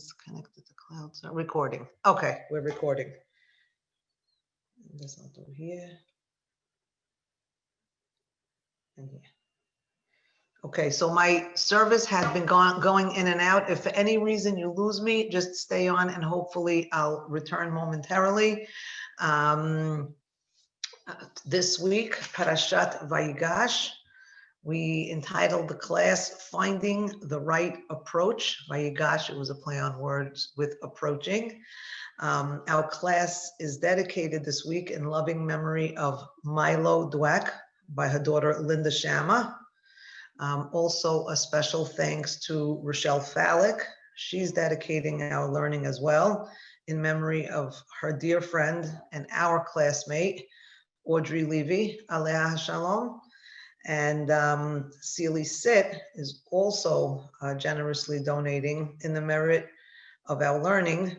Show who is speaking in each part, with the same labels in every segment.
Speaker 1: is connected to cloud. So recording. Okay, we're recording. This I'll do here and here. Okay, so my service had been going in and out. If for any reason you lose me, just stay on and hopefully I'll return momentarily. This week, Parashat Vayigash, we entitled the class Finding the Right Approach. Vayigash, it was a play on words with approaching. Our class is dedicated this week in loving memory of Milo Dweck by her daughter Linda Shama. Also a special thanks to Rochelle Fallick. She's dedicating our learning as well in memory of her dear friend and our classmate, Audrey Levy, Alea Shalom. And Celie Sitt is also generously donating in the merit of our learning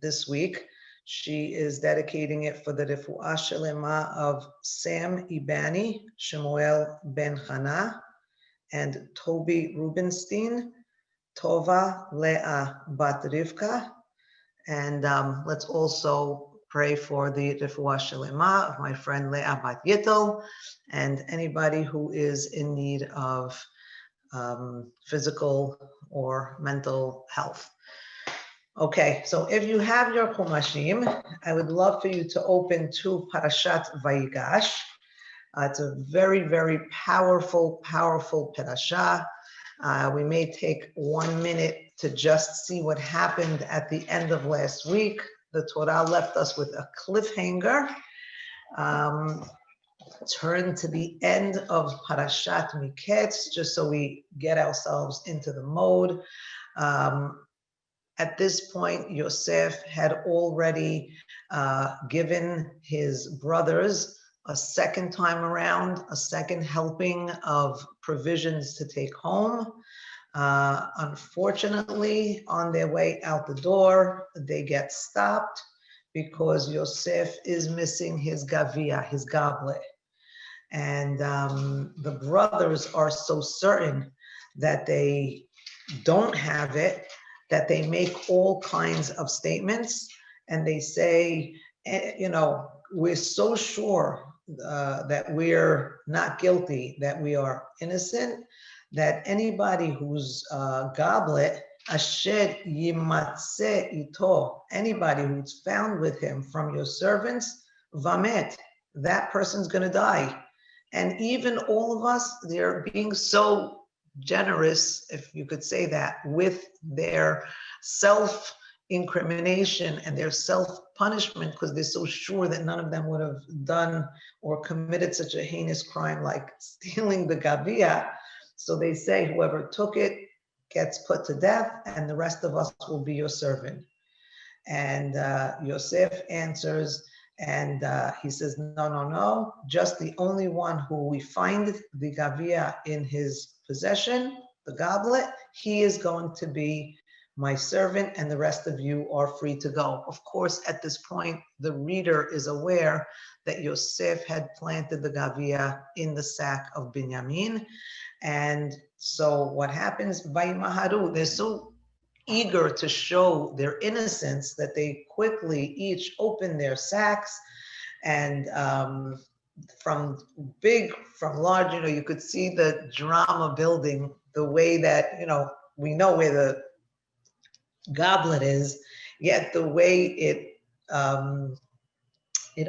Speaker 1: this week. She is dedicating it for the Refuah Shelema of Sam Ibani, Shemuel Ben Hana, and Toby Rubenstein, Tova Leah Bat Rivka. And let's also pray for the Refuah Shelema of my friend Leah Bat Yittel and anybody who is in need of physical or mental health. Okay, so if you have your Chumashim, I would love for you to open to Parashat Vayigash. It's a very, very powerful, powerful parasha. We may take 1 minute to just see what happened at the end of last week. The Torah left us with a cliffhanger. Turn to the end of Parashat Miketz, just so we get ourselves into the mode. At this point, Yosef had already given his brothers a second time around, a second helping of provisions to take home. Unfortunately, on their way out the door, they get stopped because Yosef is missing his gavia, his goblet. And the brothers are so certain that they don't have it that they make all kinds of statements, and they say, you know, we're so sure that we're not guilty, that we are innocent, that anybody whose goblet, asher yimatze ito, anybody who's found with him from your servants, vamet, that person's gonna die. And even all of us, they're being so generous, if you could say that, with their self-incrimination and their self-punishment, because they're so sure that none of them would have done or committed such a heinous crime like stealing the gavia. So they say whoever took it gets put to death and the rest of us will be your servant. And Yosef answers, and he says, no, no, no, just the only one who we find the gavia in his possession, the goblet, he is going to be my servant, and the rest of you are free to go. Of course, at this point, the reader is aware that Yosef had planted the gavia in the sack of Binyamin. And so what happens? Vayimaharu, they're so eager to show their innocence that they quickly each open their sacks, and from big, from large, you know, you could see the drama building, the way that, you know, we know where the goblet is, yet the way it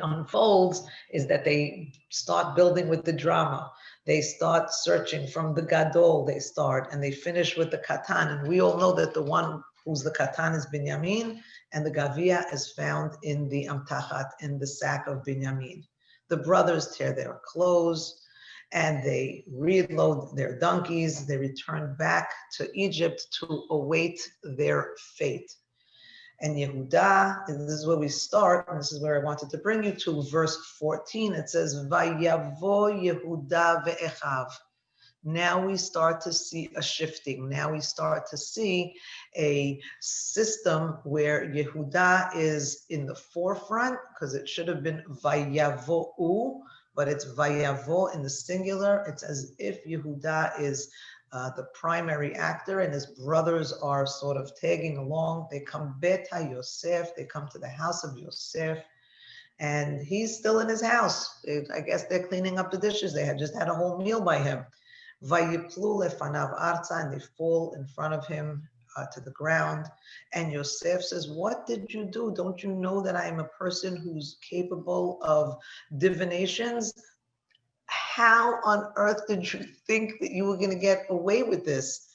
Speaker 1: unfolds is that they start building with the drama. They start searching from the gadol, they start, and they finish with the katan. And we all know that the one who's the katan is Binyamin, and the gavia is found in the amtachat, in the sack of Binyamin. The brothers tear their clothes and they reload their donkeys. They return back to Egypt to await their fate. And Yehuda, and this is where we start, and this is where I wanted to bring you to verse 14. It says, Vayavo Yehuda ve'echav. Now we start to see a shifting. Now we start to see a system where Yehuda is in the forefront, because it should have been Vayavo'u, but it's Vayavo in the singular. It's as if Yehuda is the primary actor, and his brothers are sort of tagging along. They come Beta Yosef, they come to the house of Yosef, and he's still in his house. I guess they're cleaning up the dishes. They had just had a whole meal by him. Vayiplu lefanav arza, and they fall in front of him to the ground. And Yosef says, what did you do? Don't you know that I am a person who's capable of divinations? How on earth did you think that you were going to get away with this?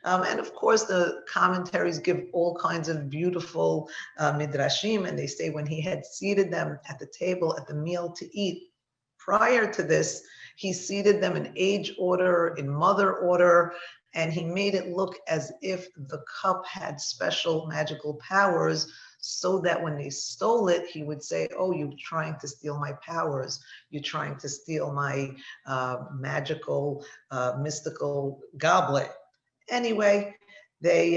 Speaker 1: And of course, the commentaries give all kinds of beautiful midrashim, and they say when he had seated them at the table at the meal to eat, prior to this, he seated them in age order, in mother order, and he made it look as if the cup had special magical powers, so that when they stole it, he would say, oh, you're trying to steal my powers. You're trying to steal my magical, mystical goblet. Anyway, they,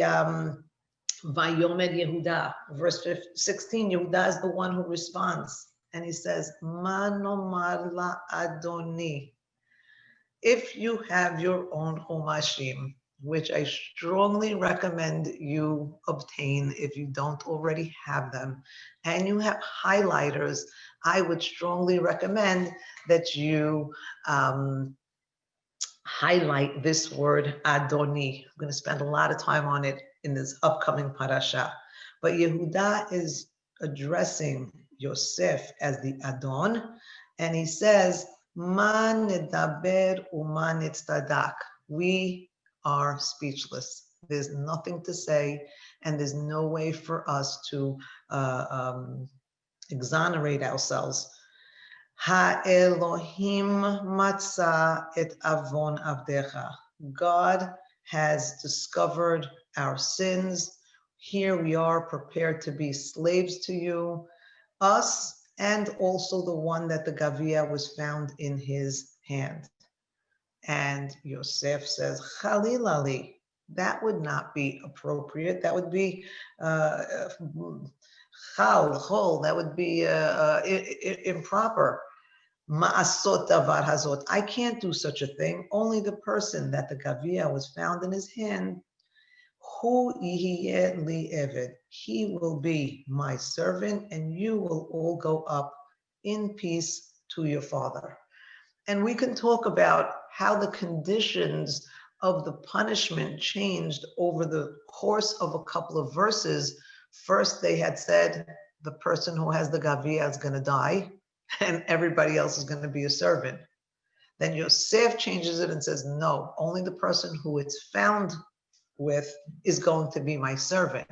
Speaker 1: Vayomed Yehuda, verse 16, Yehuda is the one who responds. And he says, Ma nomar la Adoni. If you have your own Chumashim, which I strongly recommend you obtain if you don't already have them, and you have highlighters, I would strongly recommend that you highlight this word Adoni. I'm going to spend a lot of time on it in this upcoming parasha. But Yehuda is addressing Yosef as the Adon, and he says, Ma nedaber u'ma nitztadak. We are speechless. There's nothing to say, and there's no way for us to exonerate ourselves. Ha-Elohim matza et avon avdecha. God has discovered our sins. Here we are prepared to be slaves to you, us, and also the one that the Gavia was found in his hand. And Yosef says, Chalilali, that would not be appropriate. That would be chol, that would be improper. Ma'asot davar hazot. I can't do such a thing. Only the person that the Gavia was found in his hand, hu yihiyeh li eved. He will be my servant, and you will all go up in peace to your father. And we can talk about how the conditions of the punishment changed over the course of a couple of verses. First, they had said the person who has the Gavia is going to die, and everybody else is going to be a servant. Then Yosef changes it and says, no, only the person who it's found with is going to be my servant.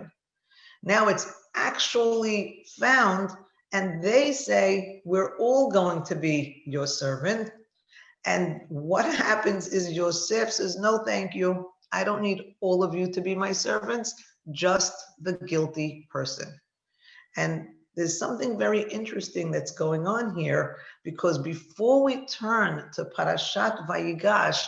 Speaker 1: Now it's actually found, and they say, we're all going to be your servant. And what happens is Yosef says, no, thank you. I don't need all of you to be my servants, just the guilty person. And there's something very interesting that's going on here, because before we turn to Parashat Vayigash,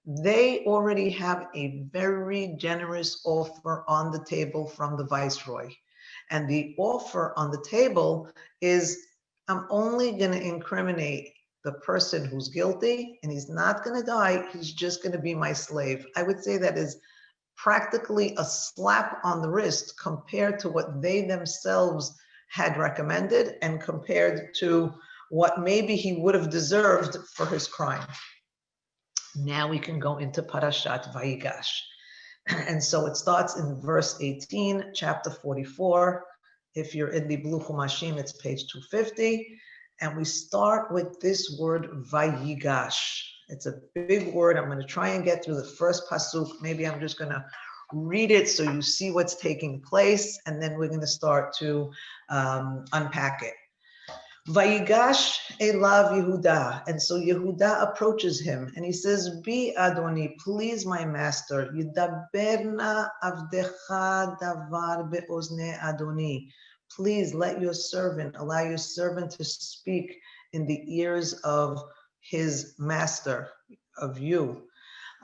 Speaker 1: they already have a very generous offer on the table from the viceroy. And the offer on the table is, I'm only going to incriminate the person who's guilty, and he's not going to die. He's just going to be my slave. I would say that is practically a slap on the wrist compared to what they themselves had recommended and compared to what maybe he would have deserved for his crime. Now we can go into Parashat Vayigash. And so it starts in verse 18, chapter 44. If you're in the Blue Chumashim, it's page 250. And we start with this word Vayigash. It's a big word. I'm going to try and get through the first pasuk. Maybe I'm just going to read it so you see what's taking place, and then we're going to start to unpack it. Vayigash elav Yehuda. And so Yehuda approaches him and he says, Bi Adoni, please my master, Yidaberna avdecha davar be'ozne Adoni. Please let your servant, allow your servant to speak in the ears of his master, of you.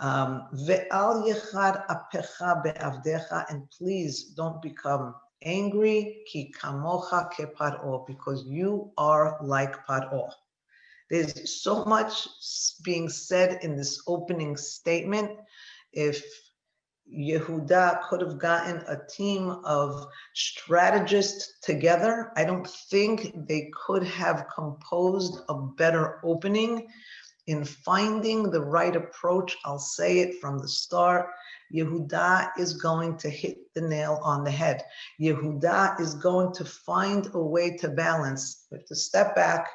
Speaker 1: Ve'al yechad apecha be'avdecha, and please don't become angry, ki kamocha ke Paro, because you are like Paro. There's so much being said in this opening statement. If Yehuda could have gotten a team of strategists together, I don't think they could have composed a better opening in finding the right approach. I'll say it from the start. Yehuda is going to hit the nail on the head. Yehuda is going to find a way to balance. We have to step back,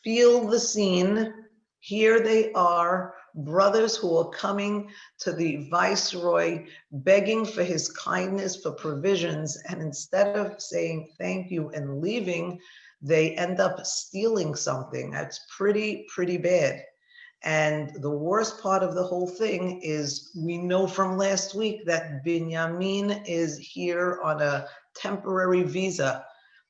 Speaker 1: feel the scene. Here they are, brothers who are coming to the viceroy, begging for his kindness, for provisions, and instead of saying thank you and leaving, they end up stealing something. That's pretty bad. And the worst part of the whole thing is we know from last week that Binyamin is here on a temporary visa.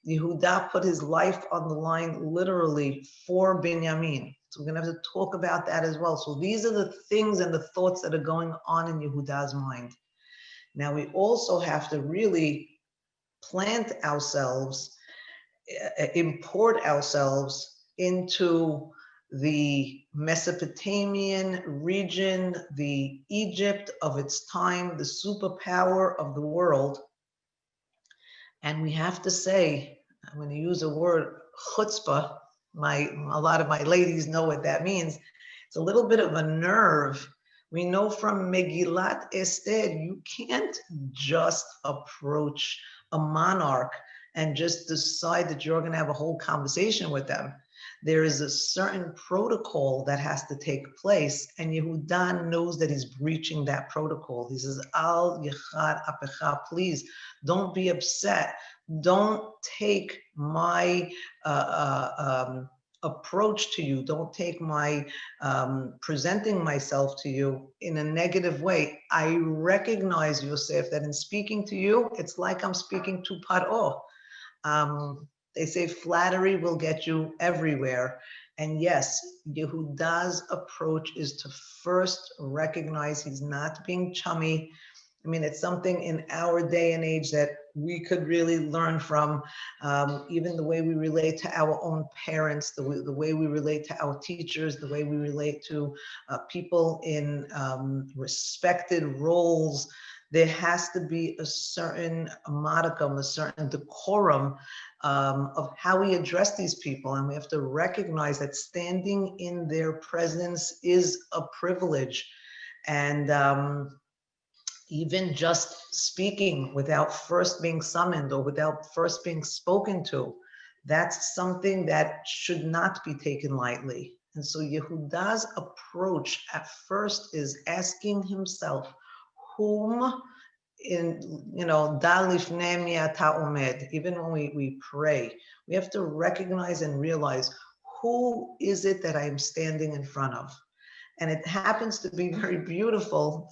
Speaker 1: Yehuda put his life on the line literally for Binyamin. So we're going to have to talk about that as well. So these are the things and the thoughts that are going on in Yehuda's mind. Now we also have to really plant ourselves, import ourselves into the Mesopotamian region, the Egypt of its time, the superpower of the world. And we have to say, I'm going to use a word, chutzpah. A lot of my ladies know what that means. It's a little bit of a nerve. We know from Megillat Esther, you can't just approach a monarch and just decide that you're going to have a whole conversation with them. There is a certain protocol that has to take place, and Yehuda knows that he's breaching that protocol. He says, Al Yechad Apecha, please don't be upset. Don't take my approach to you. Don't take my presenting myself to you in a negative way. I recognize, Yosef, that in speaking to you, it's like I'm speaking to Paro. They say flattery will get you everywhere. And yes, Yehuda's approach is to first recognize he's not being chummy. I mean, it's something in our day and age that we could really learn from, even the way we relate to our own parents, the way we relate to our teachers, the way we relate to people in respected roles. There has to be a certain modicum, a certain decorum of how we address these people. And we have to recognize that standing in their presence is a privilege. And even just speaking without first being summoned or without first being spoken to, that's something that should not be taken lightly. And so Yehuda's approach at first is asking himself, whom in, Dalifnei mi ata omed, even when we pray, we have to recognize and realize, who is it that I'm standing in front of? And it happens to be very beautiful.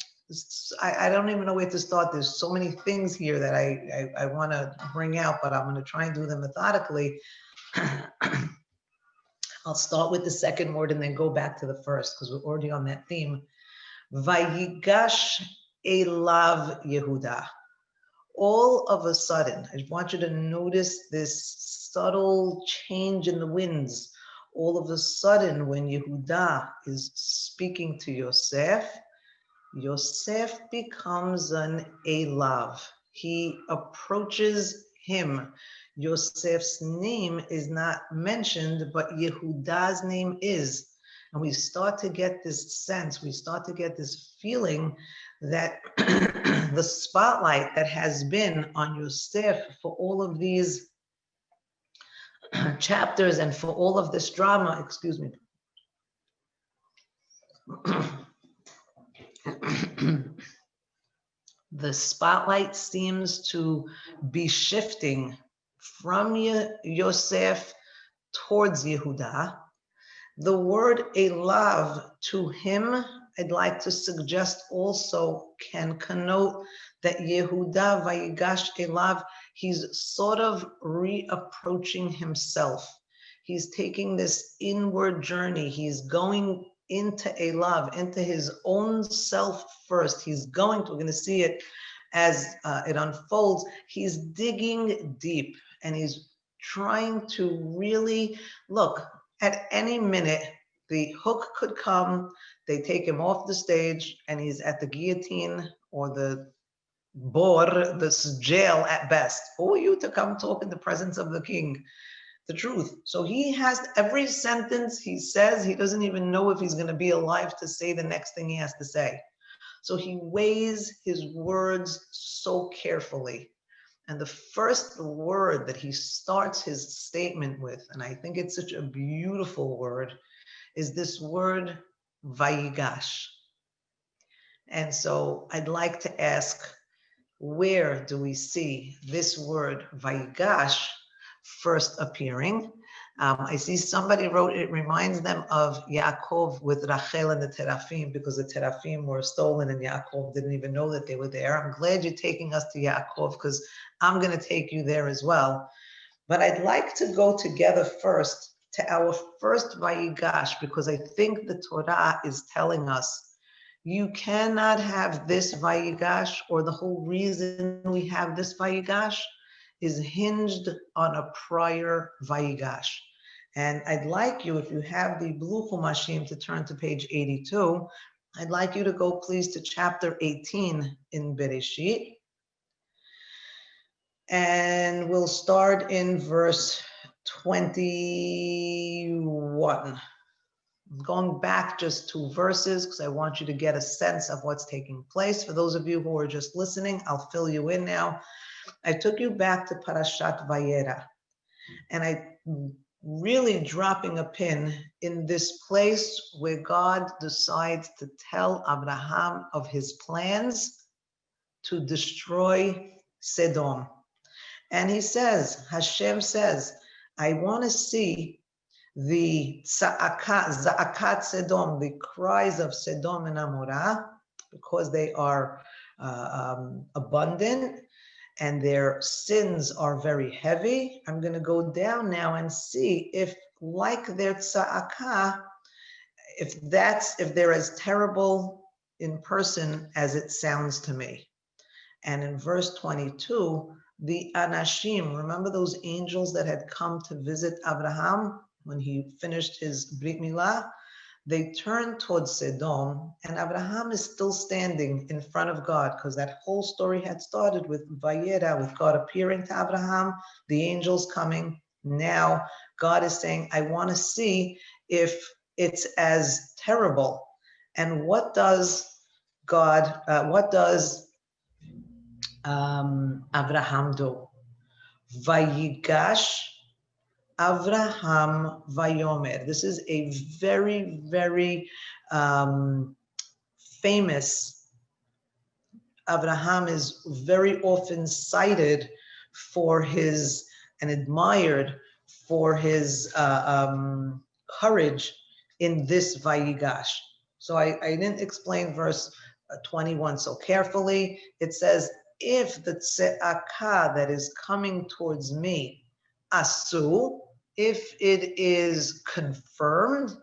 Speaker 1: I don't even know where to start. There's so many things here that I want to bring out, but I'm going to try and do them methodically. I'll start with the second word and then go back to the first, because we're already on that theme. Vayigash elav Yehuda. All of a sudden, I want you to notice this subtle change in the winds. All of a sudden, when Yehuda is speaking to Yosef, Yosef becomes an elav. He approaches him. Yosef's name is not mentioned, but Yehuda's name is. And we start to get this sense, we start to get this feeling that the spotlight that has been on Yosef for all of these chapters and for all of this drama, excuse me. The spotlight seems to be shifting from Yosef towards Yehuda. The word elav to him, I'd like to suggest also can connote that Yehuda Vayigash elav, he's sort of reapproaching himself. He's taking this inward journey. He's going into elav, into his own self first. We're going to see it as it unfolds. He's digging deep and he's trying to really look at any minute. The hook could come, they take him off the stage, and he's at the guillotine or the bor, this jail at best. Who are you to come talk in the presence of the king? The truth. So he has every sentence he says, he doesn't even know if he's going to be alive to say the next thing he has to say. So he weighs his words so carefully. And the first word that he starts his statement with, and I think it's such a beautiful word, is this word Vayigash. And so I'd like to ask, where do we see this word Vayigash first appearing? I see somebody wrote, it reminds them of Yaakov with Rachel and the Teraphim, because the Teraphim were stolen and Yaakov didn't even know that they were there. I'm glad you're taking us to Yaakov, because I'm going to take you there as well. But I'd like to go together first to our first Vayigash, because I think the Torah is telling us you cannot have this Vayigash, or the whole reason we have this Vayigash is hinged on a prior Vayigash. And I'd like you, if you have the Blue Chumashim, to turn to page 82. I'd like you to go, please, to chapter 18 in Bereshit. And we'll start in verse 21. I'm going back just 2 verses because I want you to get a sense of what's taking place. For those of you who are just listening, I'll fill you in now. I took you back to Parashat Vayigash, and I'm really dropping a pin in this place where God decides to tell Abraham of his plans to destroy Sodom. And he says, Hashem says, I want to see the Za'akat Sodom, the cries of Sodom and Amorah, because they are abundant and their sins are very heavy. I'm going to go down now and see if, like their Tza'akah, if they're as terrible in person as it sounds to me. And in verse 22, the Anashim, remember those angels that had come to visit Abraham when he finished his Brit Milah? They turned towards Sodom, and Abraham is still standing in front of God, because that whole story had started with Vayigash, with God appearing to Abraham, the angels coming. Now God is saying, I want to see if it's as terrible. And what does Abraham do? Vayigash Avraham Vayomer. This is a very, very famous. Abraham is very often cited for his, and admired for his courage in this Vayigash. So I didn't explain verse 21 so carefully. It says, if the tze'akah that is coming towards me, asu, if it is confirmed,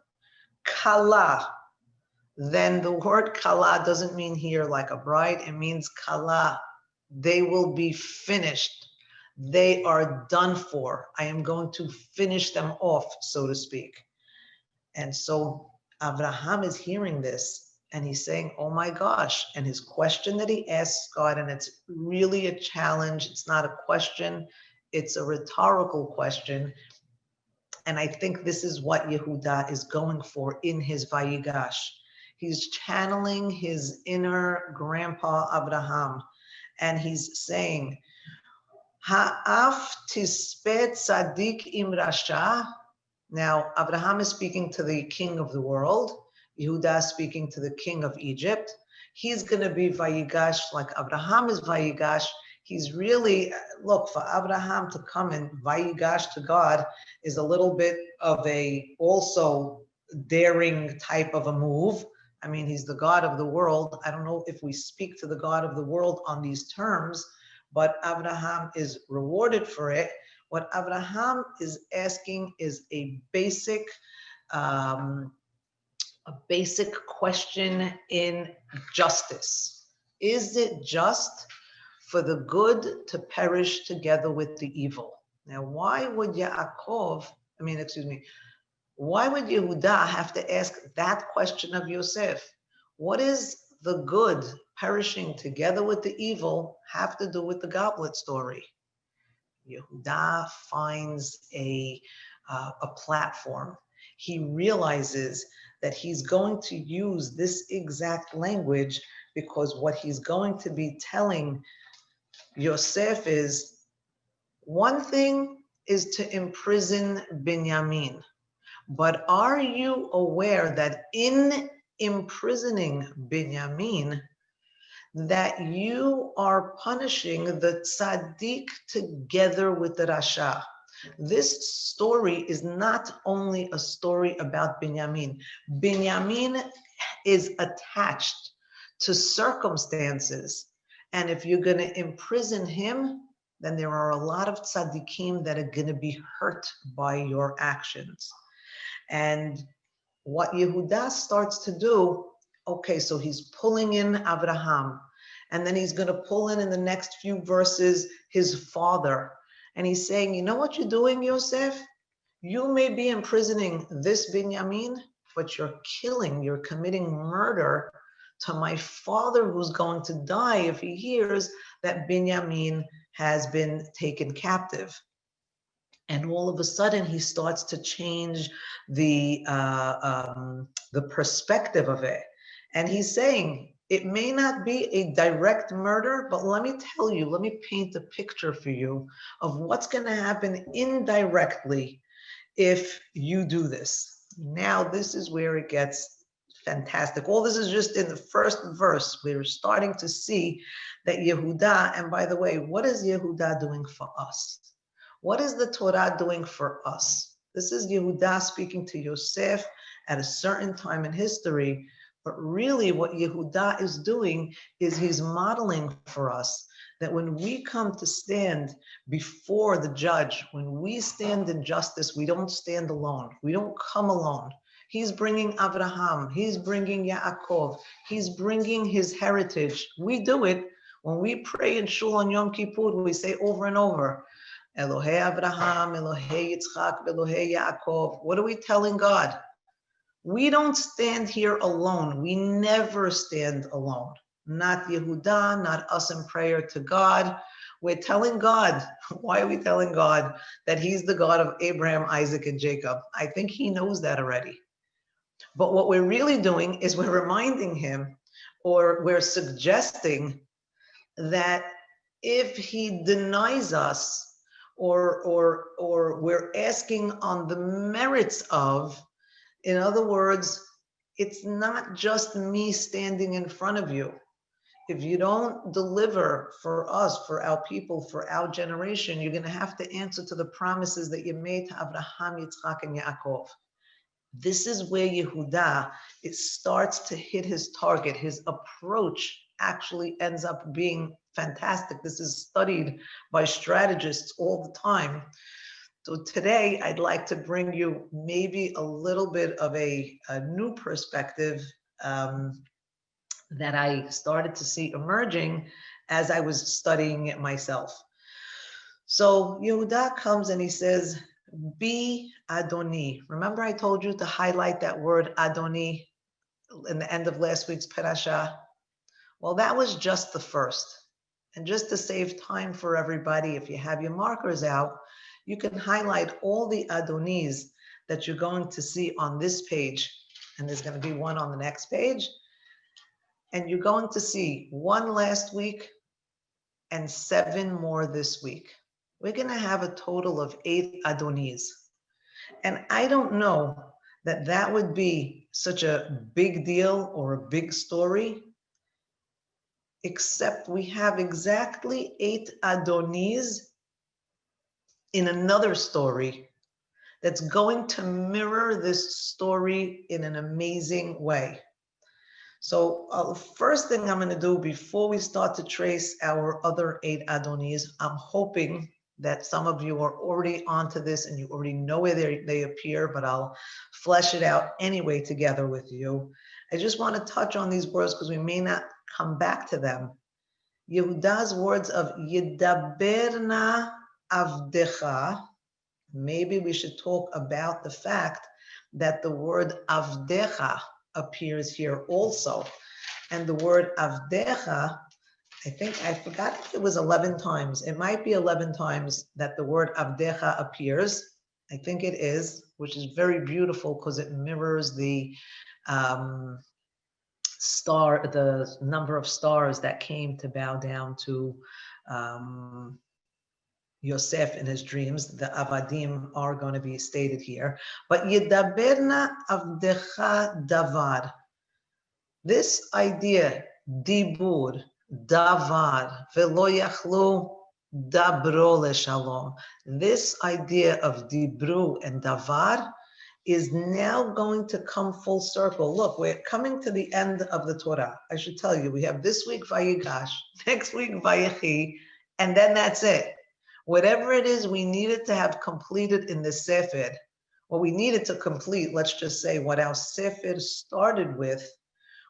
Speaker 1: kala, then the word kala doesn't mean here like a bride, it means kala. They will be finished. They are done for. I am going to finish them off, so to speak. And so Abraham is hearing this, and he's saying, oh my gosh. And his question that he asks God, and it's really a challenge, it's not a question, it's a rhetorical question. And I think this is what Yehuda is going for in his Vayigash. He's channeling his inner grandpa Abraham, and he's saying, Ha'af tispet tzadik im rasha. Now, Abraham is speaking to the king of the world. Yehuda is speaking to the king of Egypt. He's going to be Vayigash like Abraham is Vayigash. He's really, look, for Abraham to come and Vayigash to God is a little bit of a also daring type of a move. I mean, he's the God of the world. I don't know if we speak to the God of the world on these terms, but Abraham is rewarded for it. What Abraham is asking is a basic question in justice. Is it just for the good to perish together with the evil? Now, why would Why would Yehuda have to ask that question of Yosef? What is the good perishing together with the evil have to do with the goblet story? Yehuda finds a platform. He realizes that he's going to use this exact language because what he's going to be telling Yosef is, one thing is to imprison Binyamin, but are you aware that in imprisoning Binyamin, that you are punishing the tzaddik together with the rasha? This story is not only a story about Binyamin. Binyamin is attached to circumstances. And if you're going to imprison him, then there are a lot of tzaddikim that are going to be hurt by your actions. And what Yehuda starts to do, okay, so he's pulling in Abraham, and then he's going to pull in the next few verses his father. And he's saying, you know what you're doing, Yosef? You may be imprisoning this Binyamin, but you're committing murder to my father, who's going to die if he hears that Binyamin has been taken captive. And all of a sudden, he starts to change the perspective of it. And he's saying, it may not be a direct murder, but let me tell you, let me paint a picture for you of what's going to happen indirectly if you do this. Now, this is where it gets fantastic. All this is just in the first verse. We're starting to see that Yehuda, and by the way, what is Yehuda doing for us? What is the Torah doing for us? This is Yehuda speaking to Yosef at a certain time in history, but really what Yehuda is doing is he's modeling for us that when we come to stand before the judge, when we stand in justice, we don't stand alone. We don't come alone. He's bringing Abraham. He's bringing Yaakov. He's bringing his heritage. We do it when we pray in Shul on Yom Kippur. We say over and over, Elohei Abraham, Elohei Yitzchak, Elohei Yaakov. What are we telling God? We don't stand here alone. We never stand alone. Not Yehuda, not us in prayer to God. We're telling God. Why are we telling God that he's the God of Abraham, Isaac, and Jacob? I think he knows that already. But what we're really doing is we're reminding him, or we're suggesting that if he denies us, or we're asking on the merits of, in other words, it's not just me standing in front of you. If you don't deliver for us, for our people, for our generation, you're going to have to answer to the promises that you made to Abraham, Yitzchak, and Yaakov. This is where Yehuda, it starts to hit his target. His approach actually ends up being fantastic. This is studied by strategists all the time. So today, I'd like to bring you maybe a little bit of a new perspective that I started to see emerging as I was studying it myself. So Yehuda comes and he says, be Adoni. Remember I told you to highlight that word Adoni in the end of last week's Parasha? Well, that was just the first. And just to save time for everybody, if you have your markers out, you can highlight all the Adonis that you're going to see on this page. And there's going to be one on the next page. And you're going to see one last week and 7 more this week. We're going to have a total of 8 Adonis. And I don't know that that would be such a big deal or a big story, except we have exactly 8 Adonis in another story that's going to mirror this story in an amazing way. So the first thing I'm going to do before we start to trace our other 8 Adonis, I'm hoping that some of you are already onto this and you already know where they appear, but I'll flesh it out anyway together with you. I just want to touch on these words because we may not come back to them. Yehuda's words of Yedaberna Avdecha, maybe we should talk about the fact that the word avdecha appears here also. And the word avdecha, I forgot if it was 11 times. It might be 11 times that the word avdecha appears. I think it is, which is very beautiful because it mirrors the the number of stars that came to bow down to Yosef in his dreams. The Avadim are going to be stated here. But Yedaberna Avdecha Davar. This idea, Dibur, Davar, Velo Yachlu Dabro LeShalom. This idea of Dibru and Davar is now going to come full circle. Look, we're coming to the end of the Torah. I should tell you, we have this week Vayigash, next week Vayechi, and then that's it. Whatever it is we needed to have completed in the Sefer, what we needed to complete, let's just say what our Sefer started with.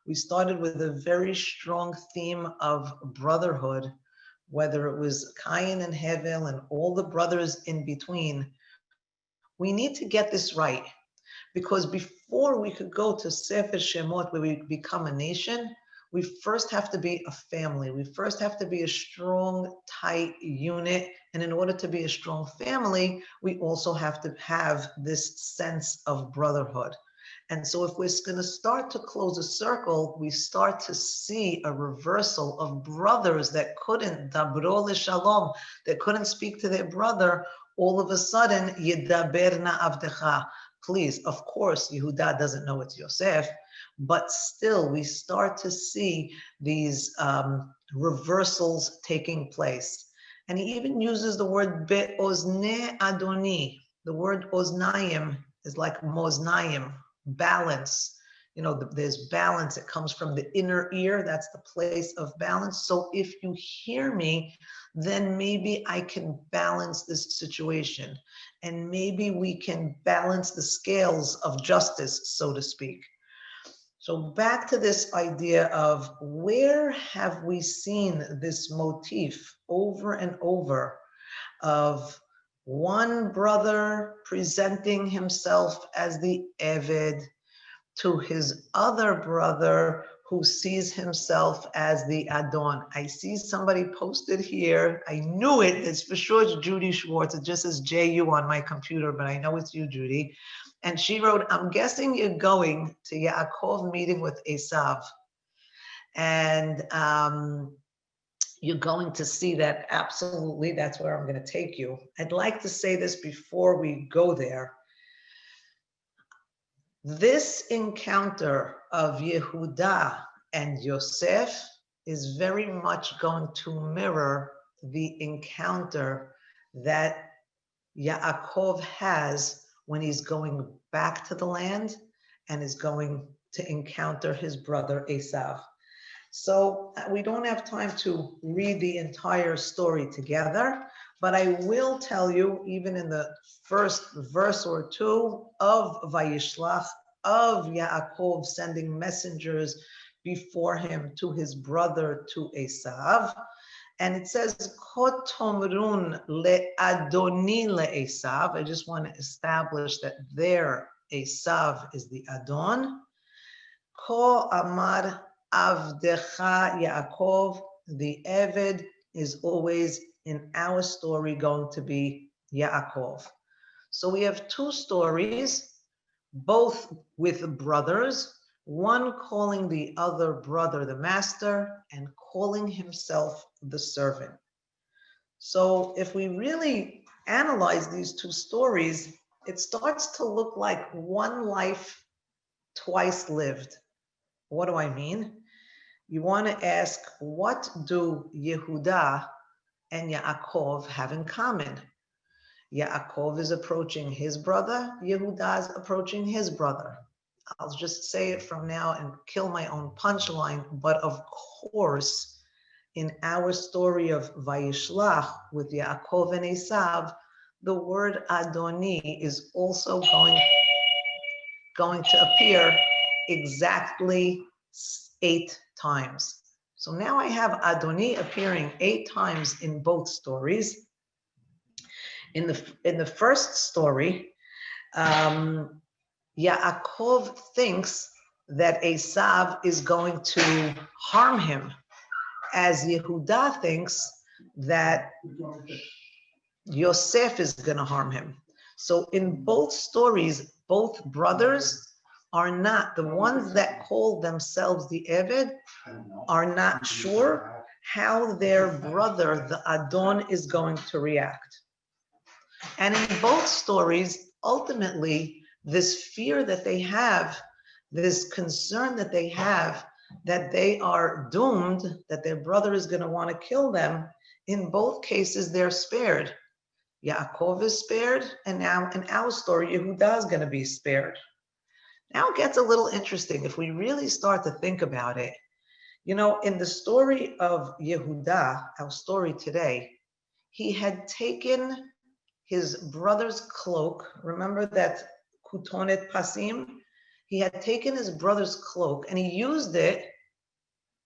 Speaker 1: We started with a very strong theme of brotherhood, whether it was Cain and Hevel and all the brothers in between. We need to get this right, because before we could go to Sefer Shemot, where we become a nation, we first have to be a family. We first have to be a strong, tight unit. And in order to be a strong family, we also have to have this sense of brotherhood. And so if we're going to start to close a circle, we start to see a reversal of brothers that couldn't, dabro l'shalom, that couldn't speak to their brother. All of a sudden, yedaberna avdecha. Please, of course, Yehuda doesn't know it's Yosef, but still we start to see these reversals taking place. And he even uses the word be'ozne adoni. The word oznayim is like moznayim, balance. You know, there's balance. It comes from the inner ear. That's the place of balance. So if you hear me, then maybe I can balance this situation. And maybe we can balance the scales of justice, so to speak. So back to this idea of where have we seen this motif over and over of one brother presenting himself as the Eved to his other brother who sees himself as the Adon. I see somebody posted here. I knew it. It's for sure it's Judy Schwartz. It just says JU on my computer, but I know it's you, Judy. And she wrote, I'm guessing you're going to Yaakov meeting with Esav. And you're going to see that absolutely, that's where I'm going to take you. I'd like to say this before we go there. This encounter of Yehuda and Yosef is very much going to mirror the encounter that Yaakov has when he's going back to the land and is going to encounter his brother Esav. So we don't have time to read the entire story together, but I will tell you, even in the first verse or two of Vayishlach, of Yaakov sending messengers before him to his brother, to Esav. And it says, Kotomrun le'adoni le'esav. I just want to establish that there, Esav is the Adon. Ko amar avdecha Yaakov, the Eved is always in our story going to be Yaakov. So we have two stories, both with brothers, one calling the other brother the master and calling himself the servant. So if we really analyze these two stories, it starts to look like one life twice lived. What do I mean? You want to ask, what do Yehuda and Yaakov have in common? Yaakov is approaching his brother, Yehuda is approaching his brother. I'll just say it from now and kill my own punchline, but of course, in our story of Vayishlach with Yaakov and Esav, the word Adoni is also going to appear exactly 8 times. So now I have Adoni appearing 8 times in both stories. In the first story, Yaakov thinks that Esav is going to harm him, as Yehuda thinks that Yosef is going to harm him. So in both stories, both brothers are not, the ones that call themselves the Eved are not sure how their brother, the Adon, is going to react. And in both stories, ultimately, this fear that they have, this concern that they have, that they are doomed, that their brother is going to want to kill them, in both cases, they're spared. Yaakov is spared, and now in our story, Yehuda is going to be spared. Now it gets a little interesting if we really start to think about it. You know, in the story of Yehuda, our story today, he had taken his brother's cloak. Remember that kutonet pasim? He had taken his brother's cloak and he used it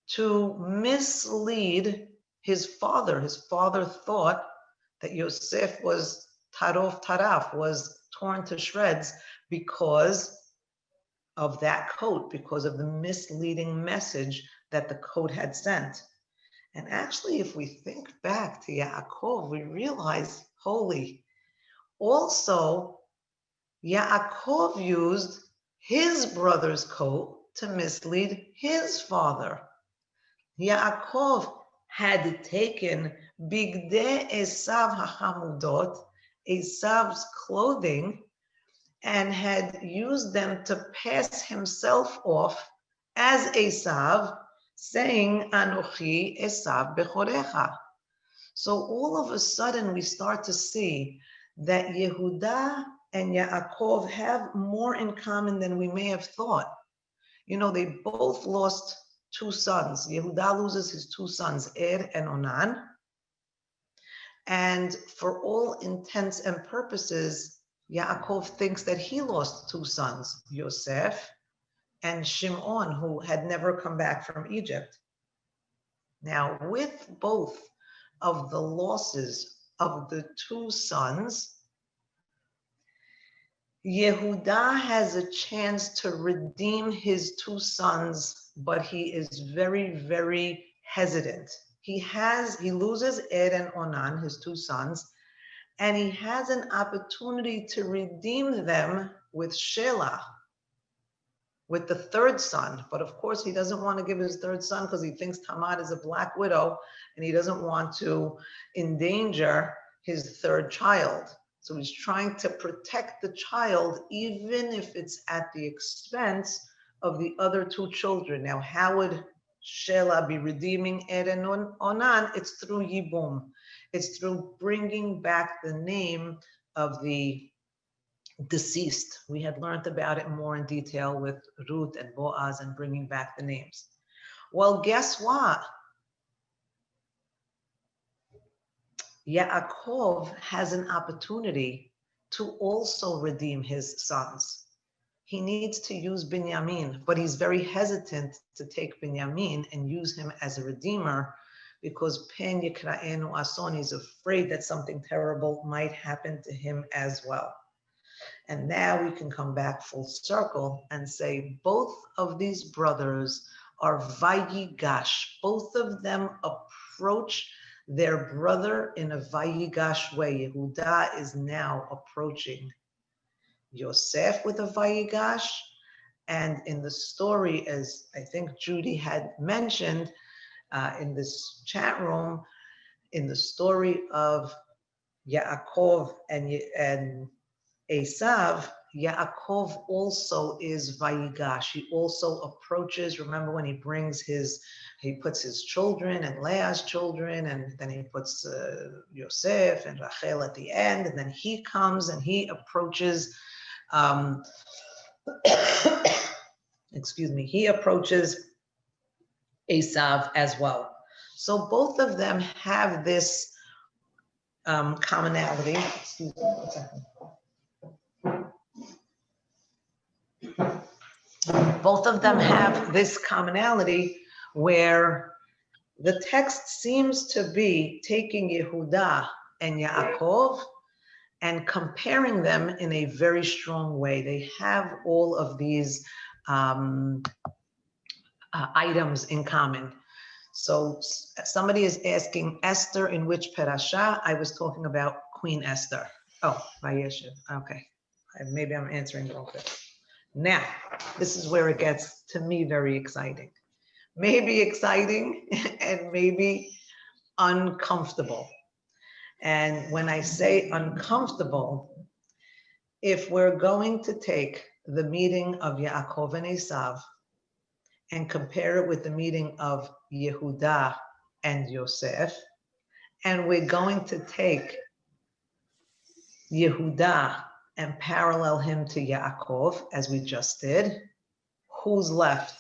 Speaker 1: to mislead his father. His father thought that Yosef was taraf, was torn to shreds because of that coat, because of the misleading message that the coat had sent. And actually, if we think back to Yaakov, we realize, holy, also, Yaakov used his brother's coat to mislead his father. Yaakov had taken Bigdei Esav hachamudot, Esav's clothing, and had used them to pass himself off as Esav, saying, Anochi Esav bechorecha. So all of a sudden we start to see that Yehuda and Yaakov have more in common than we may have thought. You know, they both lost two sons. Yehuda loses his two sons, Er and Onan. And for all intents and purposes, Yaakov thinks that he lost two sons, Yosef and Shimon, who had never come back from Egypt. Now, with both of the losses of the two sons, Yehuda has a chance to redeem his two sons, but he is very, very hesitant. He loses Ed and Onan, his two sons, and he has an opportunity to redeem them with Shelah, with the third son. But of course, he doesn't want to give his third son because he thinks Tamar is a black widow and he doesn't want to endanger his third child. So he's trying to protect the child, even if it's at the expense of the other two children. Now, how would Shelah be redeeming Ed and Onan? It's through Yibum. It's through bringing back the name of the deceased. We had learned about it more in detail with Ruth and Boaz and bringing back the names. Well, guess what? Yaakov has an opportunity to also redeem his sons. He needs to use Binyamin, but he's very hesitant to take Binyamin and use him as a redeemer because Pen Yikra'enu Ason, he's afraid that something terrible might happen to him as well. And now we can come back full circle and say both of these brothers are Vayigash. Both of them approach their brother in a Vayigash way. Yehuda is now approaching Yosef with a Vayigash. And in the story, as I think Judy had mentioned in this chat room, in the story of Yaakov and Esav, Yaakov also is Vayigash. He also approaches, remember when he puts his children and Leah's children, and then he puts Yosef and Rachel at the end, and then he comes and he approaches, he approaches Esav as well. So both of them have this commonality. Excuse me 1 second. Both of them have this commonality where the text seems to be taking Yehuda and Yaakov and comparing them in a very strong way. They have all of these items in common. So somebody is asking, Esther, in which parasha? I was talking about Queen Esther. Oh, Vayigash. Okay. Maybe I'm answering the wrong question. Now, this is where it gets, to me, very exciting. Maybe exciting and maybe uncomfortable. And when I say uncomfortable, if we're going to take the meeting of Yaakov and Esav and compare it with the meeting of Yehuda and Yosef, and we're going to take Yehuda and parallel him to Yaakov, as we just did, who's left?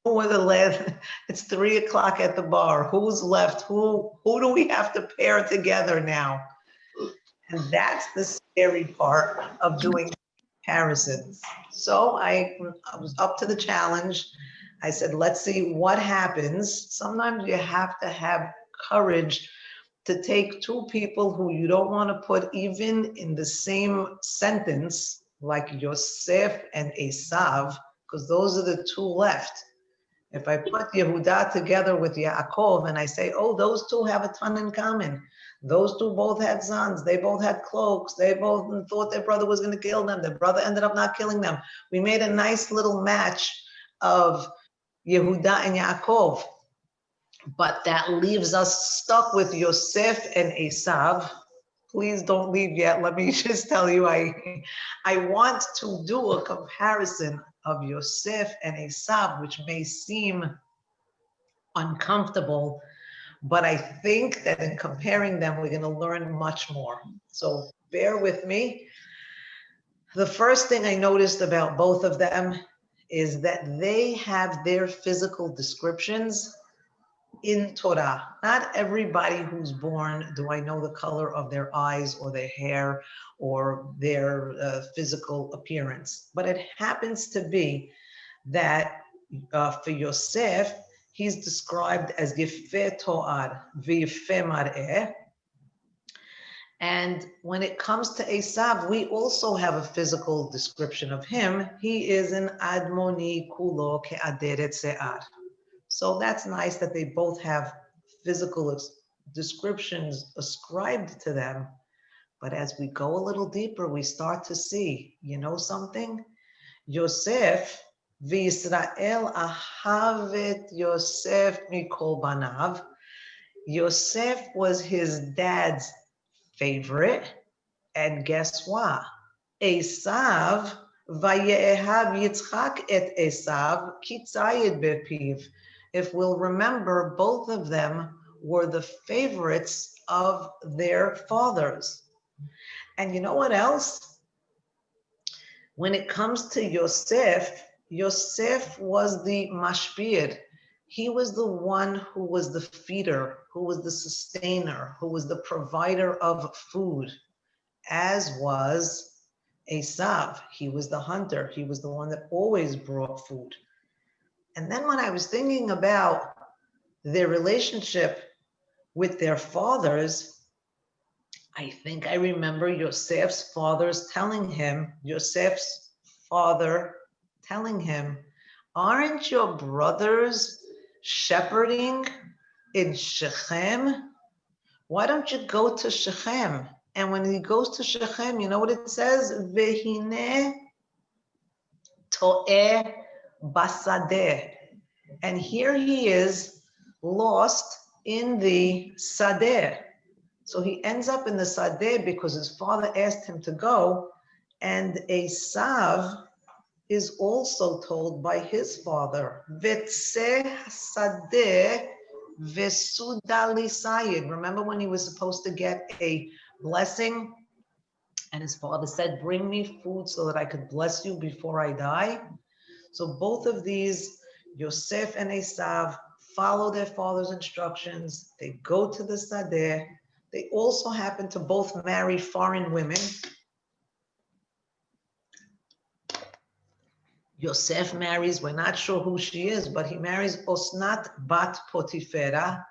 Speaker 1: Who are the last? It's 3 o'clock at the bar. Who's left? Who do we have to pair together now? And that's the scary part of doing comparisons. So I was up to the challenge. I said, let's see what happens. Sometimes you have to have courage to take two people who you don't want to put even in the same sentence, like Yosef and Esav, because those are the two left. If I put Yehuda together with Yaakov and I say, oh, those two have a ton in common. Those two both had sons. They both had cloaks. They both thought their brother was going to kill them. Their brother ended up not killing them. We made a nice little match of Yehuda and Yaakov. But that leaves us stuck with Yosef and Esav. Please don't leave yet. Let me just tell you, I want to do a comparison of Yosef and Esav, which may seem uncomfortable, but I think that in comparing them, we're going to learn much more. So bear with me. The first thing I noticed about both of them is that they have their physical descriptions in Torah. Not everybody who's born, do I know the color of their eyes or their hair or their physical appearance. But it happens to be that for Yosef, he's described as Yefeh To'ad v'Yefeh Mar'eh. And when it comes to Esav, we also have a physical description of him. He is an Admoni Kulo Ke'aderet Se'ar. So that's nice that they both have physical descriptions ascribed to them. But as we go a little deeper, we start to see, you know something? Yosef, v'Yisrael ahavet Yosef mikol banav. Yosef was his dad's favorite. And guess what? Esav, vayehav Yitzchak et Esav, ki tzayid bepiv. If we'll remember, both of them were the favorites of their fathers. And you know what else? When it comes to Yosef, Yosef was the mashpir. He was the one who was the feeder, who was the sustainer, who was the provider of food, as was Esav. He was the hunter. He was the one that always brought food. And then when I was thinking about their relationship with their fathers, I think I remember Yosef's father telling him, aren't your brothers shepherding in Shechem? Why don't you go to Shechem? And when he goes to Shechem, you know what it says? Vehine to'eh basadeh. And here he is lost in the sadeh. So he ends up in the sadeh because his father asked him to go. And Esav is also told by his father, Vetseh sadeh vesuda lisayid. Remember when he was supposed to get a blessing? And his father said, bring me food so that I could bless you before I die. So both of these, Yosef and Esav, follow their father's instructions. They go to the Sadeh. They also happen to both marry foreign women. Yosef marries, we're not sure who she is, but he marries Osnat Bat Potifera.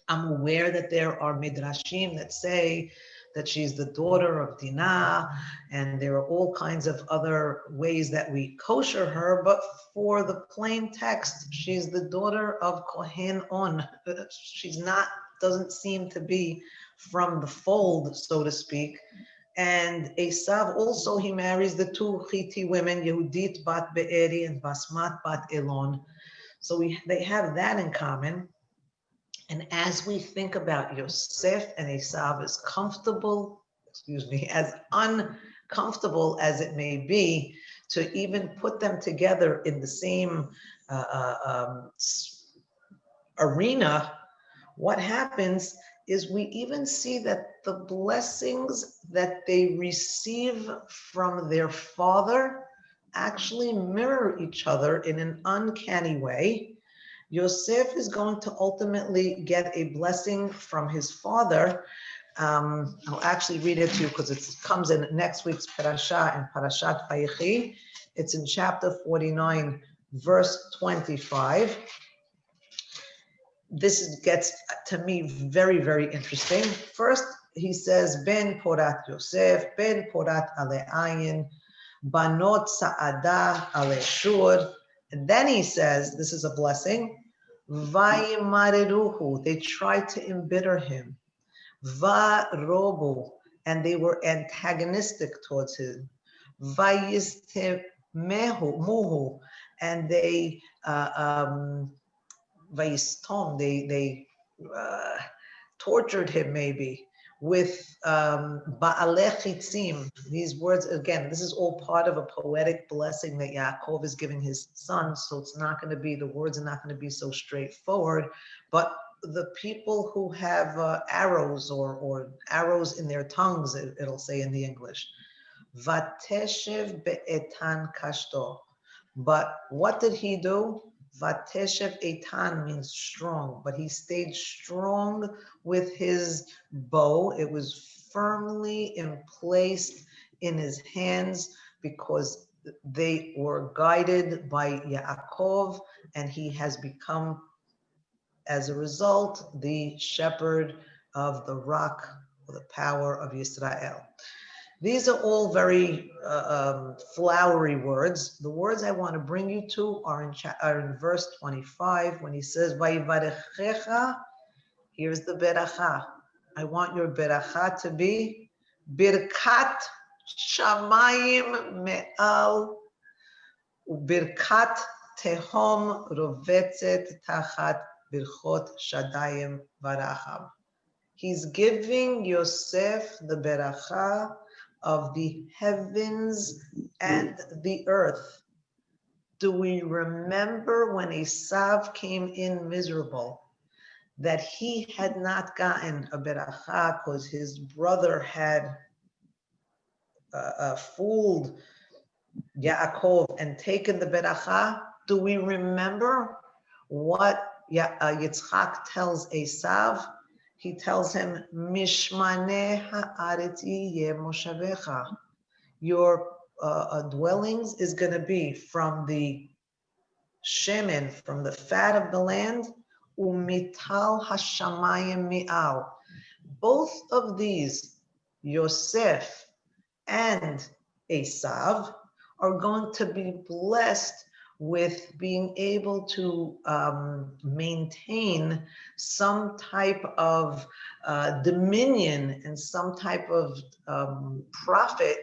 Speaker 1: I'm aware that there are midrashim that say that she's the daughter of Dinah, and there are all kinds of other ways that we kosher her, but for the plain text, she's the daughter of Kohen On. She's not, doesn't seem to be from the fold, so to speak. And Esav also, he marries the two Chiti women, Yehudit bat Be'eri and Basmat bat Elon. So they have that in common. And as we think about Yosef and Esav, as uncomfortable as it may be, to even put them together in the same arena, what happens is we even see that the blessings that they receive from their father actually mirror each other in an uncanny way. Yosef is going to ultimately get a blessing from his father. I'll actually read it to you because it comes in next week's parasha, in Parashat Vayigash. It's in chapter 49, verse 25. This gets to me very, very interesting. First, he says, Ben Porat Yosef, Ben Porat Ale Ayin, Banot Sa'ada Ale Shur. And then he says, this is a blessing, Vayimareruhu, they tried to embitter him. Varobu, and they were antagonistic towards him. Vayistemehu, and they Vayistom, they tortured him maybe with Ba'aleh Chitzim. These words, again, this is all part of a poetic blessing that Yaakov is giving his son, so it's not going to be, the words are not going to be so straightforward, but the people who have arrows or arrows in their tongues, it'll say in the English. Vateshev be'etan kashto. But what did he do? Vateshev etan means strong, but he stayed strong with his bow. It was firmly placed in his hands because they were guided by Yaakov, and he has become, as a result, the shepherd of the rock, or the power of Yisrael. These are all very flowery words. The words I want to bring you to are in verse 25 when he says, Vayivarechecha, here's the beracha. I want your beracha to be birkat shamayim me'al ubirkat tehom rovetzet tachat birchot shadayim varacham. He's giving Yosef the beracha of the heavens and the earth. Do we remember when Esav came in miserable, that he had not gotten a beracha because his brother had fooled Yaakov and taken the beracha? Do we remember what Yitzchak tells Esav? He tells him, Mishmane ha'areti ye moshavecha. Your dwellings is going to be from the shemen, from the fat of the land, umital hashamayim mi'al. Both of these, Yosef and Esav, are going to be blessed with being able to maintain some type of dominion and some type of profit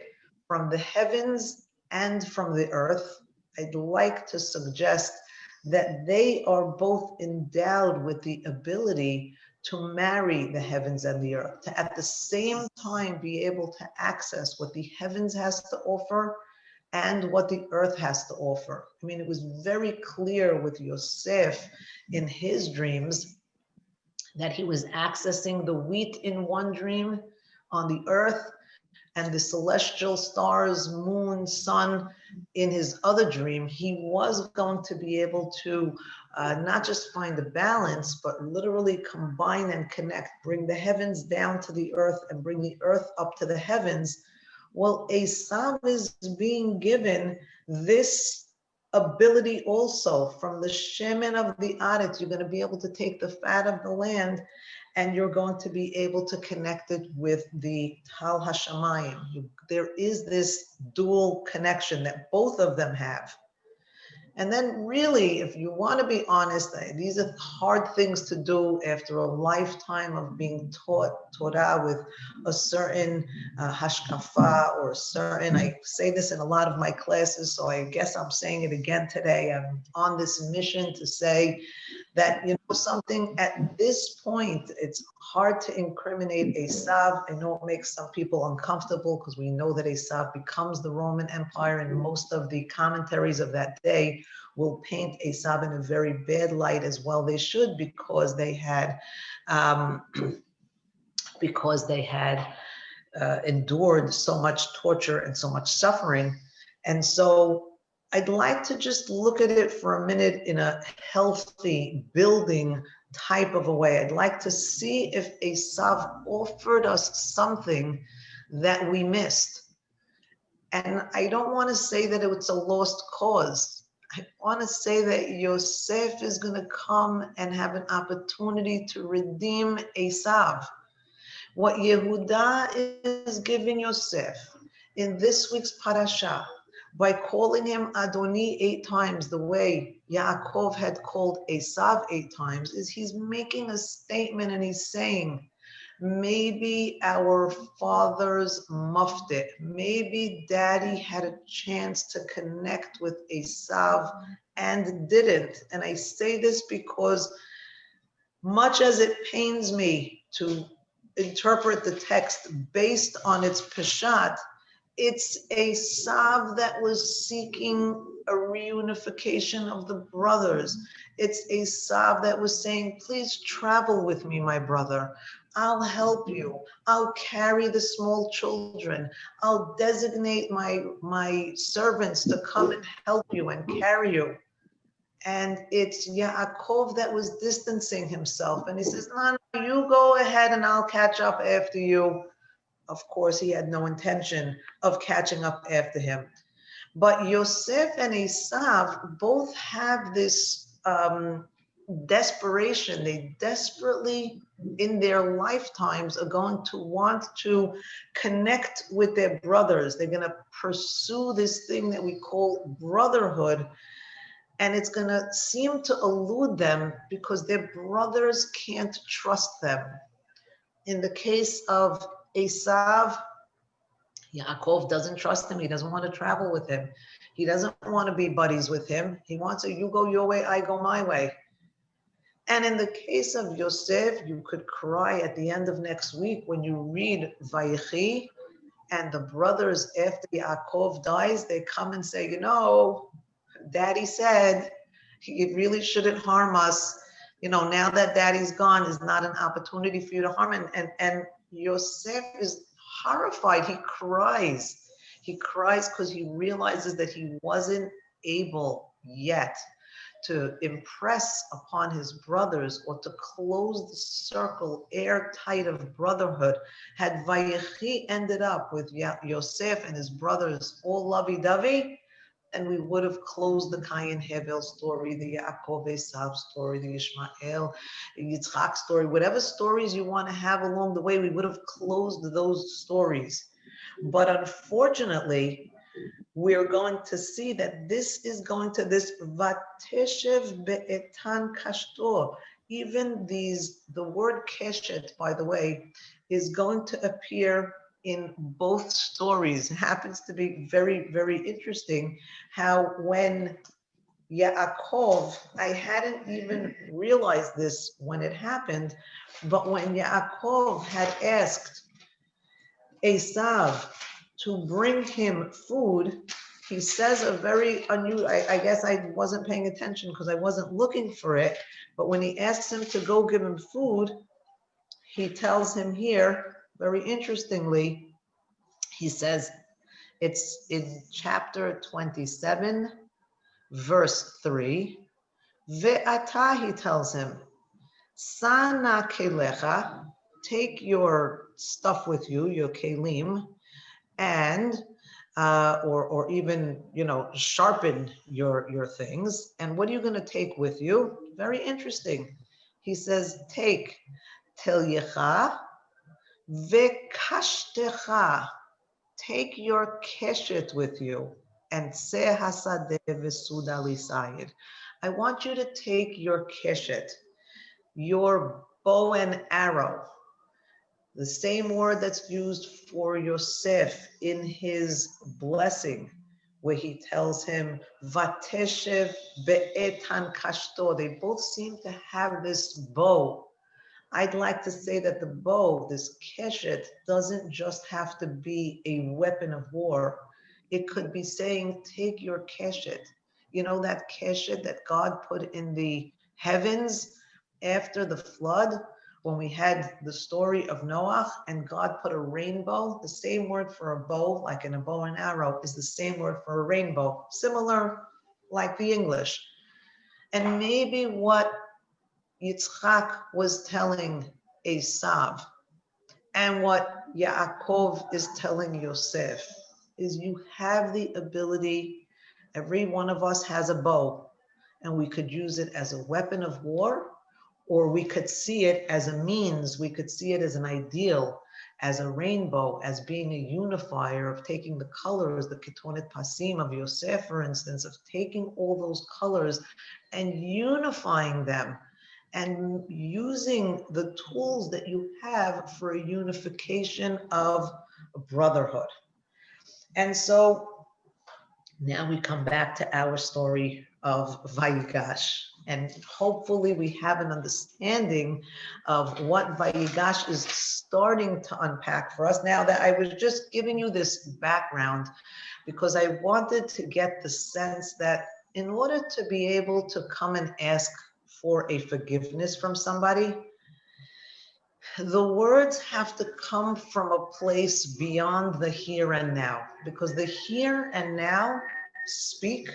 Speaker 1: from the heavens and from the earth. I'd like to suggest that they are both endowed with the ability to marry the heavens and the earth, to at the same time be able to access what the heavens has to offer and what the earth has to offer. I mean, it was very clear with Yosef in his dreams that he was accessing the wheat in one dream on the earth and the celestial stars, moon, sun in his other dream. He was going to be able to not just find the balance, but literally combine and connect, bring the heavens down to the earth and bring the earth up to the heavens. Well, Esav is being given this ability also from the shemen of the aretz. You're going to be able to take the fat of the land and you're going to be able to connect it with the Tal Hashamayim. There is this dual connection that both of them have. And then really, if you want to be honest, these are hard things to do after a lifetime of being taught Torah with a certain hashkafa or a certain, I say this in a lot of my classes, so I guess I'm saying it again today. I'm on this mission to say that, something at this point, it's hard to incriminate Esav. I know it makes some people uncomfortable because we know that Esav becomes the Roman Empire, and most of the commentaries of that day will paint Esav in a very bad light, as well they should, because they had endured so much torture and so much suffering. And so I'd like to just look at it for a minute in a healthy, building type of a way. I'd like to see if Esav offered us something that we missed. And I don't want to say that it's a lost cause. I want to say that Yosef is going to come and have an opportunity to redeem Esav. What Yehuda is giving Yosef in this week's parasha, by calling him Adoni 8 times, the way Yaakov had called Esav 8 times, is he's making a statement, and he's saying, maybe our father's muffed it. Maybe daddy had a chance to connect with Esav and didn't. And I say this because much as it pains me to interpret the text based on its peshat, it's Esav that was seeking a reunification of the brothers. It's Esav that was saying, please travel with me, my brother. I'll help you. I'll carry the small children. I'll designate my servants to come and help you and carry you. And it's Yaakov that was distancing himself. And he says, no, you go ahead and I'll catch up after you. Of course, he had no intention of catching up after him. But Yosef and Esav both have this desperation. They desperately, in their lifetimes, are going to want to connect with their brothers. They're going to pursue this thing that we call brotherhood. And it's going to seem to elude them because their brothers can't trust them. In the case of Esav, Yaakov doesn't trust him. He doesn't want to travel with him. He doesn't want to be buddies with him. He wants to, you go your way, I go my way. And in the case of Yosef, you could cry at the end of next week when you read Vayichi, and the brothers, after Yaakov dies, they come and say, Daddy said he really shouldn't harm us. Now that Daddy's gone is not an opportunity for you to harm him. And Yosef is horrified. He cries. He cries because he realizes that he wasn't able yet to impress upon his brothers or to close the circle airtight of brotherhood. Had Vayechi ended up with Yosef and his brothers all lovey-dovey, and we would have closed the Cain Hevel story, the Yaakov Esav story, the Ishmael, Yitzchak story, whatever stories you want to have along the way, we would have closed those stories. But unfortunately, we're going to see that this Vateshev be'etan kashtor. Even the word keshet, by the way, is going to appear in both stories. It happens to be very, very interesting how when Yaakov, I hadn't even realized this when it happened, but when Yaakov had asked Esav to bring him food, he says a very unusual, I guess I wasn't paying attention because I wasn't looking for it, but when he asks him to go give him food, he tells him here, very interestingly, he says, it's in chapter 27, verse 3, Ve'ata, he tells him, Sana kelecha, take your stuff with you, your kelim, and or even sharpen your things. And what are you going to take with you? Very interesting. He says, take telyecha vekashtecha. Take your keshet with you, and se hasadeh v'suda lisayid. I want you to take your keshet, your bow and arrow, the same word that's used for Yosef in his blessing, where he tells him, Vateshev be'etan kashto. They both seem to have this bow. I'd like to say that the bow, this keshet, doesn't just have to be a weapon of war. It could be saying, take your keshet. You know that keshet that God put in the heavens after the flood, when we had the story of Noah and God put a rainbow. The same word for a bow, like in a bow and arrow, is the same word for a rainbow, similar like the English. And maybe what Yitzchak was telling Esav and what Yaakov is telling Yosef is, you have the ability, every one of us has a bow, and we could use it as a weapon of war, or we could see it as a means, we could see it as an ideal, as a rainbow, as being a unifier of taking the colors, the Ketonet Pasim of Yosef, for instance, of taking all those colors and unifying them and using the tools that you have for a unification of brotherhood. And so now we come back to our story of Vayigash, and hopefully we have an understanding of what Vayigash is starting to unpack for us. Now that I was just giving you this background because I wanted to get the sense that in order to be able to come and ask for a forgiveness from somebody, the words have to come from a place beyond the here and now, because the here and now speak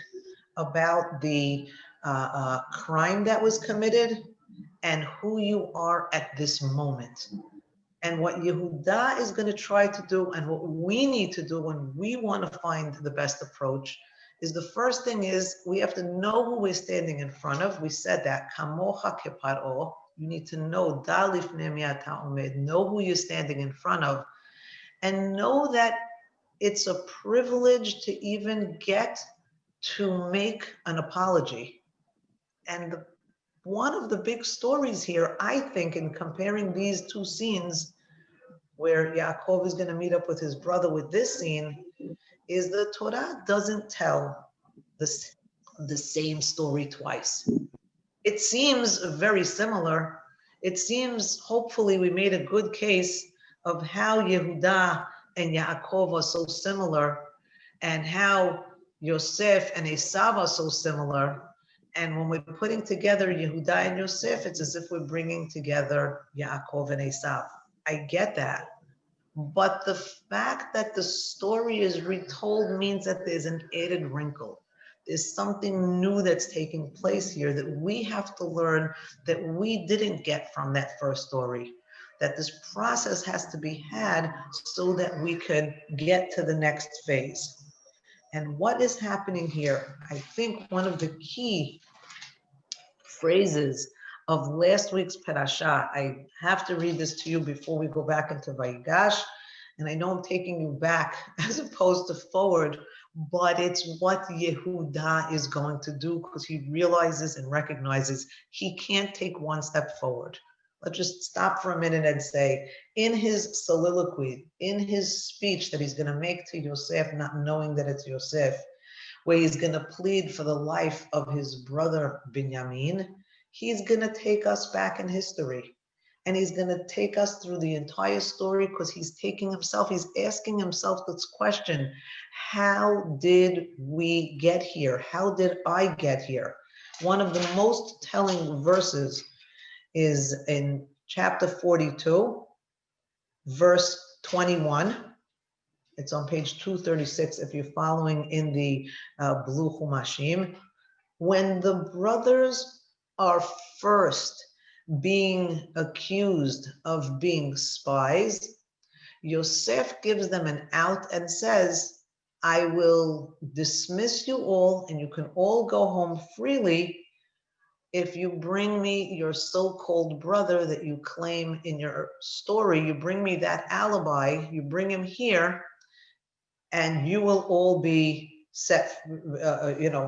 Speaker 1: about the crime that was committed and who you are at this moment. And what Yehuda is going to try to do, and what we need to do when we want to find the best approach, is the first thing is we have to know who we're standing in front of. We said that, kamocha keparo. You need to know, know who you're standing in front of, and know that it's a privilege to even get to make an apology. And one of the big stories here, I think, in comparing these two scenes, where Yaakov is going to meet up with his brother with this scene, is the Torah doesn't tell the same story twice. It seems very similar. It seems, hopefully, we made a good case of how Yehuda and Yaakov are so similar, and how Yosef and Esav are so similar. And when we're putting together Yehuda and Yosef, it's as if we're bringing together Yaakov and Esav. I get that. But the fact that the story is retold means that there's an added wrinkle. There's something new that's taking place here that we have to learn, that we didn't get from that first story. That this process has to be had so that we could get to the next phase. And what is happening here? I think one of the key phrases of last week's parasha, I have to read this to you before we go back into Vayigash. And I know I'm taking you back as opposed to forward, but it's what Yehuda is going to do, because he realizes and recognizes he can't take one step forward. Let's just stop for a minute and say, in his soliloquy, in his speech that he's going to make to Yosef, not knowing that it's Yosef, where he's going to plead for the life of his brother Binyamin, he's going to take us back in history. And he's going to take us through the entire story, because he's asking himself this question: how did we get here? How did I get here? One of the most telling verses is in chapter 42, verse 21. It's on page 236 if you're following in the blue Chumashim. When the brothers are first being accused of being spies, Yosef gives them an out and says, I will dismiss you all and you can all go home freely, if you bring me your so-called brother that you claim in your story, you bring me that alibi, you bring him here, and you will all be set,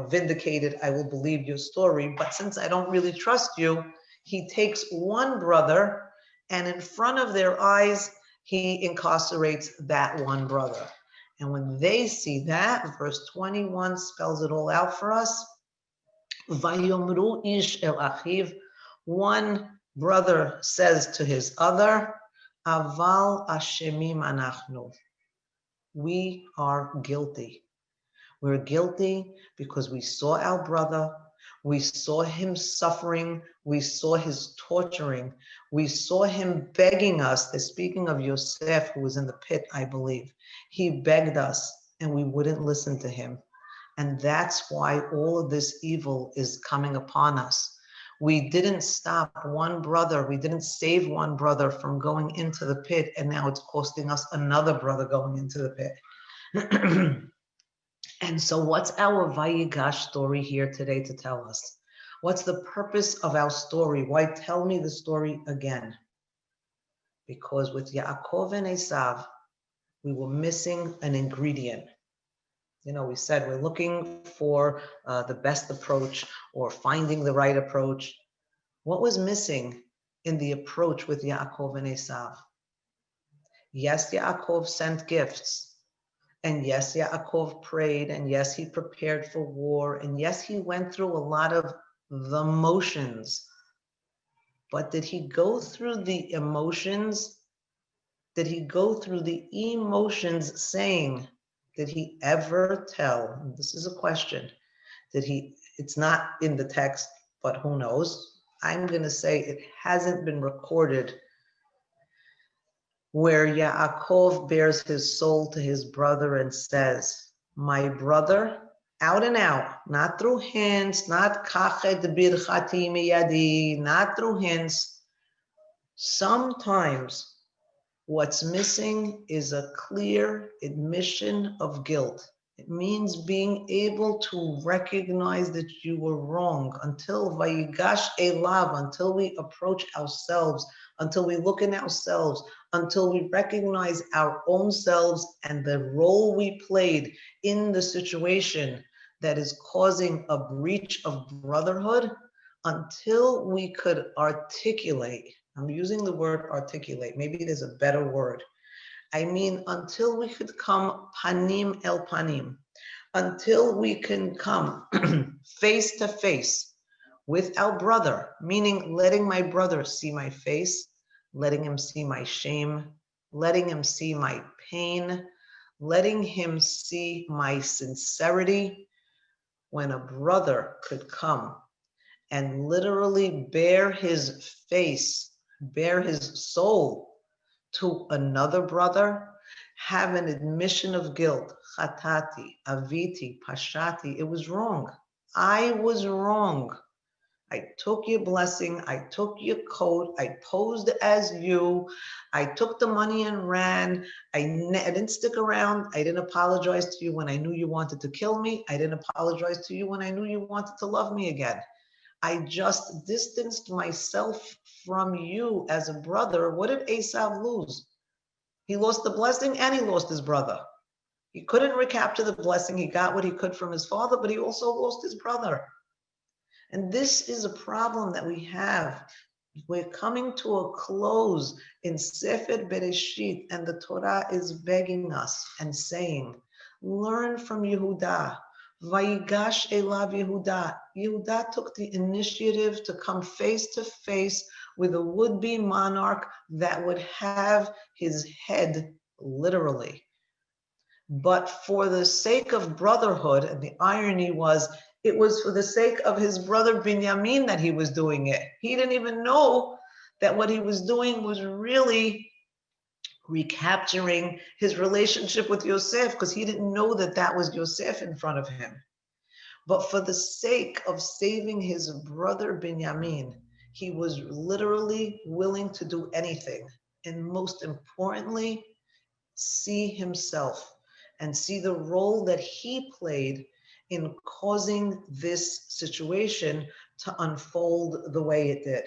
Speaker 1: vindicated. I will believe your story. But since I don't really trust you, he takes one brother, and in front of their eyes, he incarcerates that one brother. And when they see that, verse 21 spells it all out for us. Vayomru ish el achiv, one brother says to his other, aval ashemim anachnu, we are guilty. We're guilty because we saw our brother, we saw him suffering, we saw his torturing, we saw him begging us. They're speaking of Yosef, who was in the pit, I believe. He begged us and we wouldn't listen to him. And that's why all of this evil is coming upon us. We didn't stop one brother, we didn't save one brother from going into the pit, and now it's costing us another brother going into the pit. And so what's our Vayigash story here today to tell us? What's the purpose of our story? Why tell me the story again? Because with Yaakov and Esav, we were missing an ingredient. We said we're looking for the best approach or finding the right approach. What was missing in the approach with Yaakov and Esav? Yes, Yaakov sent gifts. And yes, Yaakov prayed, and yes, he prepared for war, and yes, he went through a lot of the motions. But did he go through the emotions? Did he go through the emotions saying, did he ever tell? And this is a question. It's not in the text, but who knows? I'm going to say it hasn't been recorded where Yaakov bears his soul to his brother and says, my brother, out and out, not through hints, not kachet birchati miyadi, not through hints. Sometimes what's missing is a clear admission of guilt. It means being able to recognize that you were wrong until Vayigash Elav, until we approach ourselves, until we look in ourselves, until we recognize our own selves and the role we played in the situation that is causing a breach of brotherhood, until we could articulate. I'm using the word articulate. Maybe there's a better word. I mean, until we could come panim el panim, until we can come face to face with our brother, meaning letting my brother see my face, letting him see my shame, letting him see my pain, letting him see my sincerity. When a brother could come and literally bare his face, bare his soul to another brother, have an admission of guilt. Chatati, aviti, pashati. It was wrong. I was wrong. I took your blessing. I took your coat. I posed as you. I took the money and ran. I didn't stick around. I didn't apologize to you when I knew you wanted to kill me. I didn't apologize to you when I knew you wanted to love me again. I just distanced myself from you as a brother. What did Esav lose? He lost the blessing and he lost his brother. He couldn't recapture the blessing. He got what he could from his father, but he also lost his brother. And this is a problem that we have. We're coming to a close in Sefer Bereshit, and the Torah is begging us and saying, learn from Yehuda. Vayigash elav Yehuda. Yehuda took the initiative to come face to face with a would-be monarch that would have his head literally. But for the sake of brotherhood, and the irony was, it was for the sake of his brother Binyamin that he was doing it. He didn't even know that what he was doing was really recapturing his relationship with Yosef, because he didn't know that that was Yosef in front of him. But for the sake of saving his brother Binyamin, he was literally willing to do anything. And most importantly, see himself and see the role that he played in causing this situation, to unfold the way it did.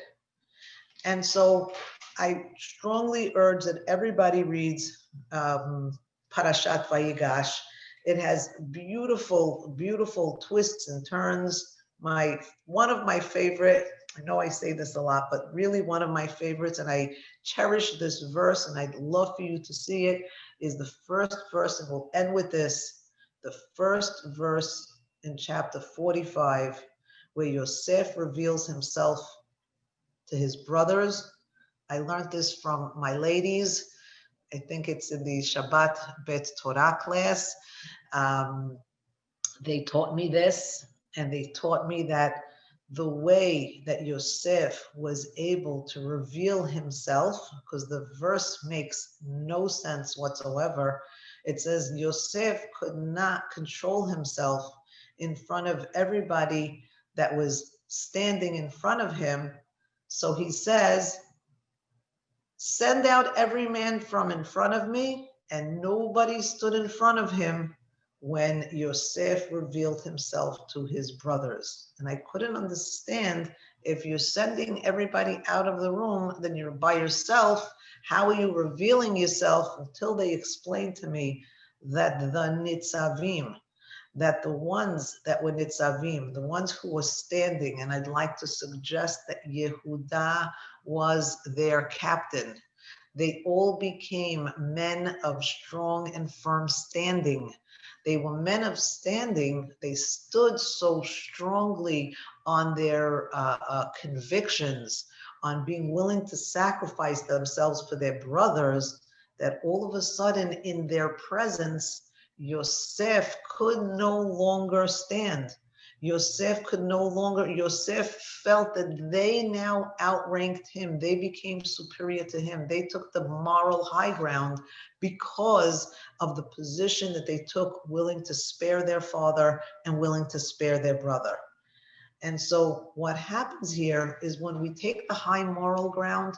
Speaker 1: And so I strongly urge that everybody reads Parashat Vayigash. It has beautiful, beautiful twists and turns. One of my favorite, I know I say this a lot, but really one of my favorites, and I cherish this verse, and I'd love for you to see it, is the first verse, and we'll end with this. The first verse in chapter 45, where Yosef reveals himself to his brothers. I learned this from my ladies. I think it's in the Shabbat Bet Torah class. They taught me this, and they taught me that the way that Yosef was able to reveal himself, because the verse makes no sense whatsoever. It says Yosef could not control himself in front of everybody that was standing in front of him. So he says, send out every man from in front of me, and nobody stood in front of him when Yosef revealed himself to his brothers. And I couldn't understand, if you're sending everybody out of the room, then you're by yourself. How are you revealing yourself? Until they explained to me that the nitzavim, that the ones that were nitzavim, the ones who were standing, and I'd like to suggest that Yehuda was their captain. They all became men of strong and firm standing. They were men of standing. They stood so strongly on their convictions, on being willing to sacrifice themselves for their brothers, that all of a sudden in their presence, Yosef could no longer stand. Yosef felt that they now outranked him. They became superior to him. They took the moral high ground because of the position that they took, willing to spare their father and willing to spare their brother. And so what happens here is, when we take the high moral ground,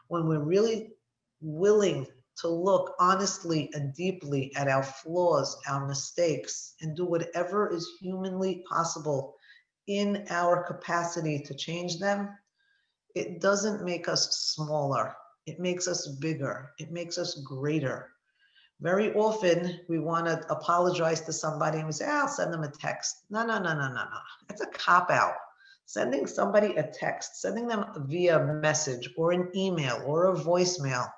Speaker 1: when we're really willing to look honestly and deeply at our flaws, our mistakes, and do whatever is humanly possible in our capacity to change them, it doesn't make us smaller. It makes us bigger. It makes us greater. Very often we want to apologize to somebody and we say, I'll send them a text. No. That's a cop-out. Sending somebody a text, sending them via message or an email or a voicemail.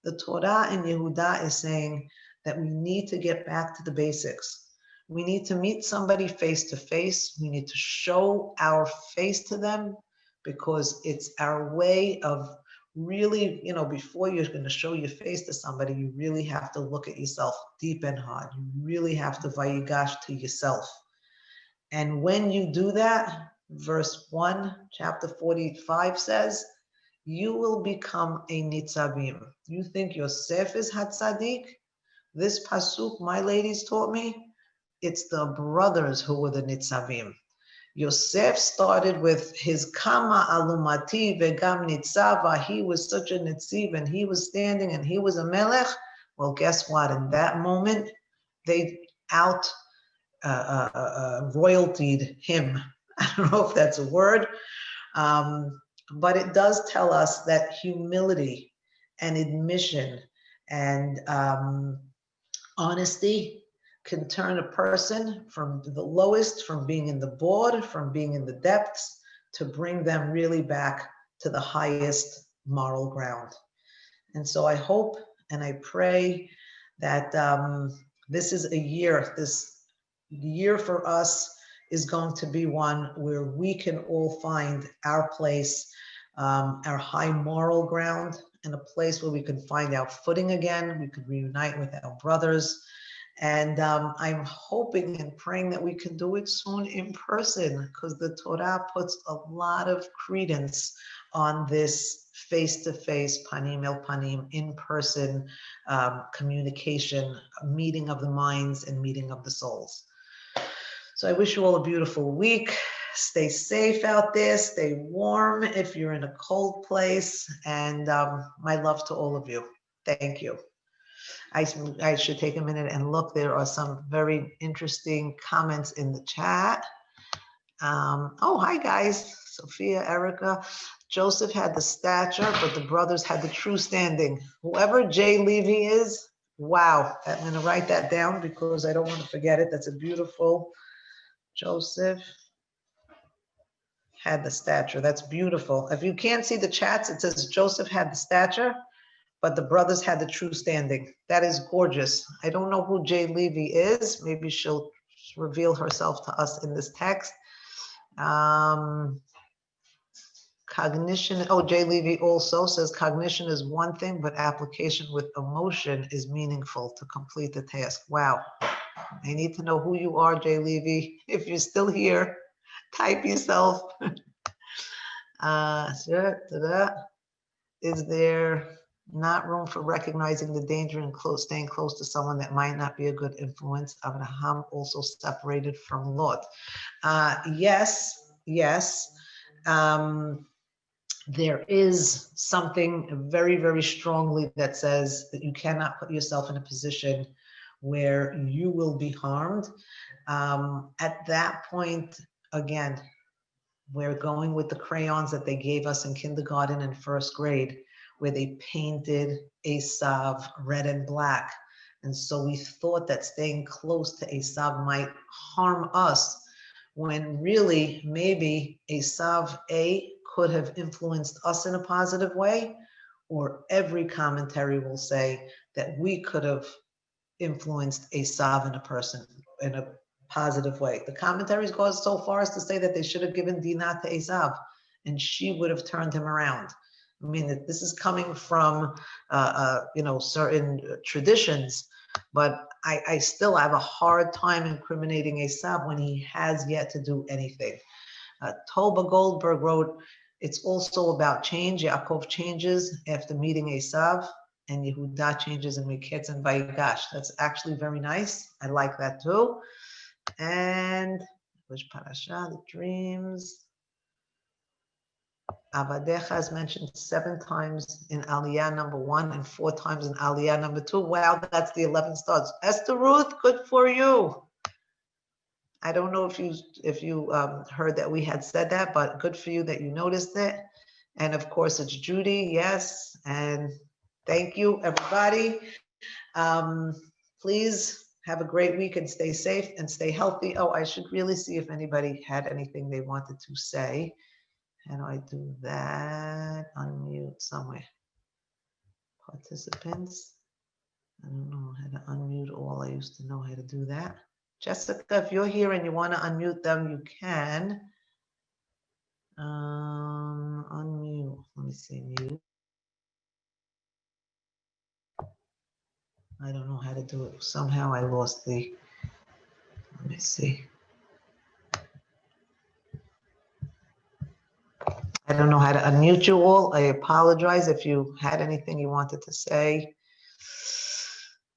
Speaker 1: The Torah in Yehuda is saying that we need to get back to the basics. We need to meet somebody face to face. We need to show our face to them, because it's our way of really, before you're going to show your face to somebody, you really have to look at yourself deep and hard. You really have to vayigash to yourself. And when you do that, verse 1, chapter 45 says, you will become a nitzavim. You think Yosef is hatzadik? This pasuk, my ladies taught me, it's the brothers who were the nitzavim. Yosef started with his kama alumati vegam nitzava. He was such a nitziv, and he was standing, and he was a melech. Well, guess what? In that moment, they out royaltied him. I don't know if that's a word. But it does tell us that humility and admission and honesty can turn a person from the lowest, from being in the board, from being in the depths, to bring them really back to the highest moral ground. And so I hope and I pray that this year for us is going to be one where we can all find our place, our high moral ground, and a place where we can find our footing again. We could reunite with our brothers. And I'm hoping and praying that we can do it soon in person, because the Torah puts a lot of credence on this face-to-face, panim el panim, in-person communication, meeting of the minds and meeting of the souls. So I wish you all a beautiful week. Stay safe out there. Stay warm if you're in a cold place. And my love to all of you. Thank you. I should take a minute and look. There are some very interesting comments in the chat. Oh, hi guys, Sophia, Erica. Joseph had the stature, but the brothers had the true standing. Whoever Jay Levy is, wow. I'm going to write that down because I don't want to forget it. That's a beautiful, Joseph had the stature. That's beautiful. If you can't see the chats, it says Joseph had the stature, but the brothers had the true standing. That is gorgeous. I don't know who Jay Levy is. Maybe she'll reveal herself to us in this text. Cognition, oh, Jay Levy also says cognition is one thing, but application with emotion is meaningful to complete the task. Wow. I need to know who you are, Jay Levy. If you're still here, type yourself. Is there not room for recognizing the danger and staying close to someone that might not be a good influence? Abraham also separated from Lot. Yes. There is something very, very strongly that says that you cannot put yourself in a position where you will be harmed. At that point, again, we're going with the crayons that they gave us in kindergarten and first grade, where they painted Esav red and black. And so we thought that staying close to Esav might harm us, when really maybe Esav could have influenced us in a positive way, or every commentary will say that we could have influenced Esav in a person in a positive way. The commentaries go so far as to say that they should have given Dinah to Esav, and she would have turned him around. I mean, this is coming from certain traditions, but I still have a hard time incriminating Esav when he has yet to do anything. Toba Goldberg wrote, it's also about change. Yaakov changes after meeting Esav, and Yehuda changes in Miketz and Vayigash. That's actually very nice. I like that too. And which parasha? The dreams. Avadecha is mentioned 7 times in Aliyah number 1 and 4 times in Aliyah number 2. Wow, that's the 11 stars. Esther Ruth, good for you. I don't know if you heard that we had said that, but good for you that you noticed it. And of course, it's Judy, yes. And thank you, everybody. Please have a great week and stay safe and stay healthy. Oh, I should really see if anybody had anything they wanted to say. How do I do that? Unmute somewhere. Participants. I don't know how to unmute all. I used to know how to do that. Jessica, if you're here and you want to unmute them, you can. Unmute. Let me see. Mute. I don't know how to do it. Somehow I lost the. Let me see. I don't know how to unmute you all. I apologize if you had anything you wanted to say.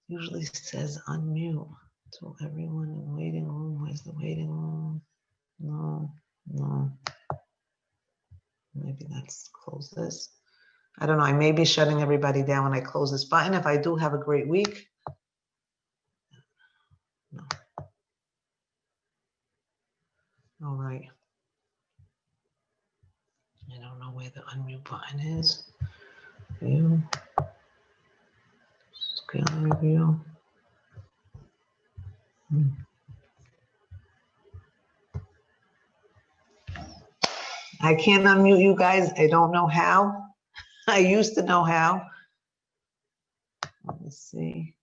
Speaker 1: Usually says unmute. So everyone in waiting room. Where's the waiting room? No. Maybe let's close this. I don't know. I may be shutting everybody down when I close this button. If I do, have a great week. No. All right. I don't know where the unmute button is. View. Scale review. I can't unmute you guys. I don't know how. I used to know how. Let me see.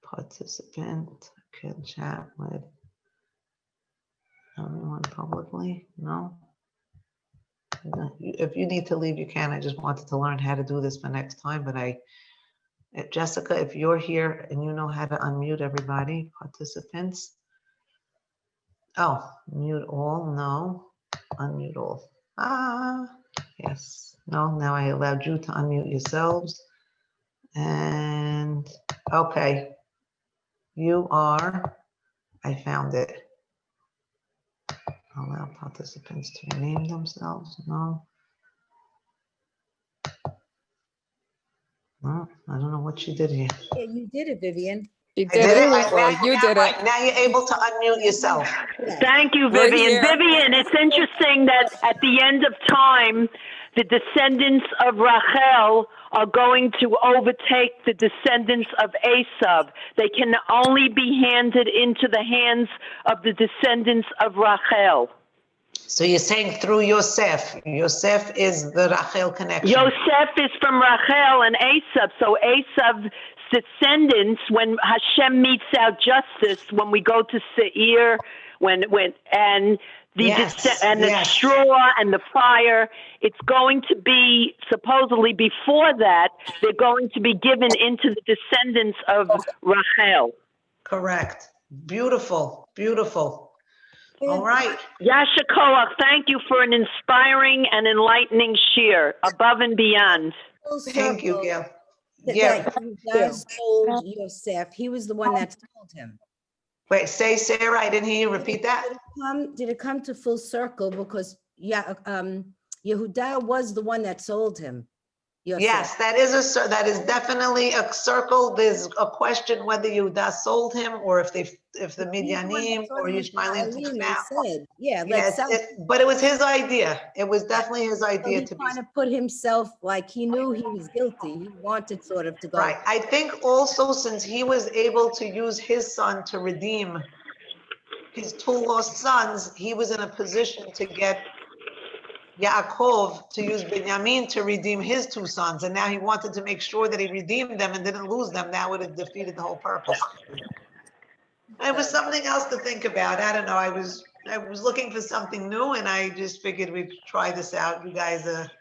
Speaker 1: Participant can chat with everyone publicly. No. If you need to leave, you can. I just wanted to learn how to do this for next time. But Jessica, if you're here and you know how to unmute everybody, participants. Oh, mute all. No. Unmute all. Yes. No, now I allowed you to unmute yourselves. And okay. You are, I found it. Allow participants to rename themselves. No. No, I don't know what she did here.
Speaker 2: Yeah, you did it, Vivien. You
Speaker 1: I
Speaker 2: did
Speaker 1: did
Speaker 2: it.
Speaker 1: it.
Speaker 2: Well, you did it.
Speaker 1: Now you're able to unmute yourself.
Speaker 3: Thank you,
Speaker 2: We're
Speaker 3: Vivien.
Speaker 2: here.
Speaker 3: Vivien, it's interesting that at the end of time, the descendants of Rachel are going to overtake the descendants of Esav. They can only be handed into the hands of the descendants of Rachel.
Speaker 1: So you're saying through Yosef. Yosef is the Rachel connection.
Speaker 3: Yosef is from Rachel and Esav. So Esav's descendants, when Hashem meets out justice, when we go to Seir, and the straw and the fire, it's going to be supposedly before that they're going to be given into the descendants of Rachel.
Speaker 1: Correct. Beautiful. Beautiful. All right.
Speaker 3: Yasha Koach, thank you for an inspiring and enlightening shir, above and beyond.
Speaker 1: Thank you, Gail.
Speaker 4: That Yehuda sold Yosef. He was the one that sold him.
Speaker 1: Wait, say, Sarah, I didn't hear you. Repeat that.
Speaker 4: Did it come to full circle? Because Yehuda was the one that sold him. Yosef.
Speaker 1: Yes, that is definitely a circle. There's a question whether Yehuda sold him or if the Midyanim or Yishmaelim took him out.
Speaker 4: Yes,
Speaker 1: but it was his idea. It was definitely his idea
Speaker 4: to be trying to put himself, like, he knew he was guilty. He wanted sort of to go.
Speaker 1: Right. I think also since he was able to use his son to redeem his two lost sons, he was in a position to get Yaakov to use Binyamin to redeem his two sons, and now he wanted to make sure that he redeemed them and didn't lose them. That would have defeated the whole purpose. It was something else to think about. I don't know. I was looking for something new, and I just figured we'd try this out. You guys are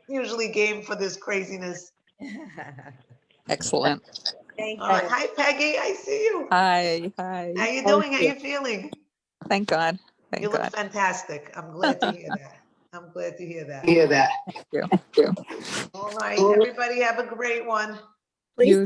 Speaker 1: usually game for this craziness.
Speaker 2: Excellent.
Speaker 4: Thank you.
Speaker 1: All right. Hi, Peggy. I see you.
Speaker 2: Hi.
Speaker 1: How you doing? How you feeling?
Speaker 2: Thank God.
Speaker 1: You look fantastic. I'm glad to hear that. I'm glad to hear that.
Speaker 2: Thank you.
Speaker 1: All right. Everybody have a great one.
Speaker 2: You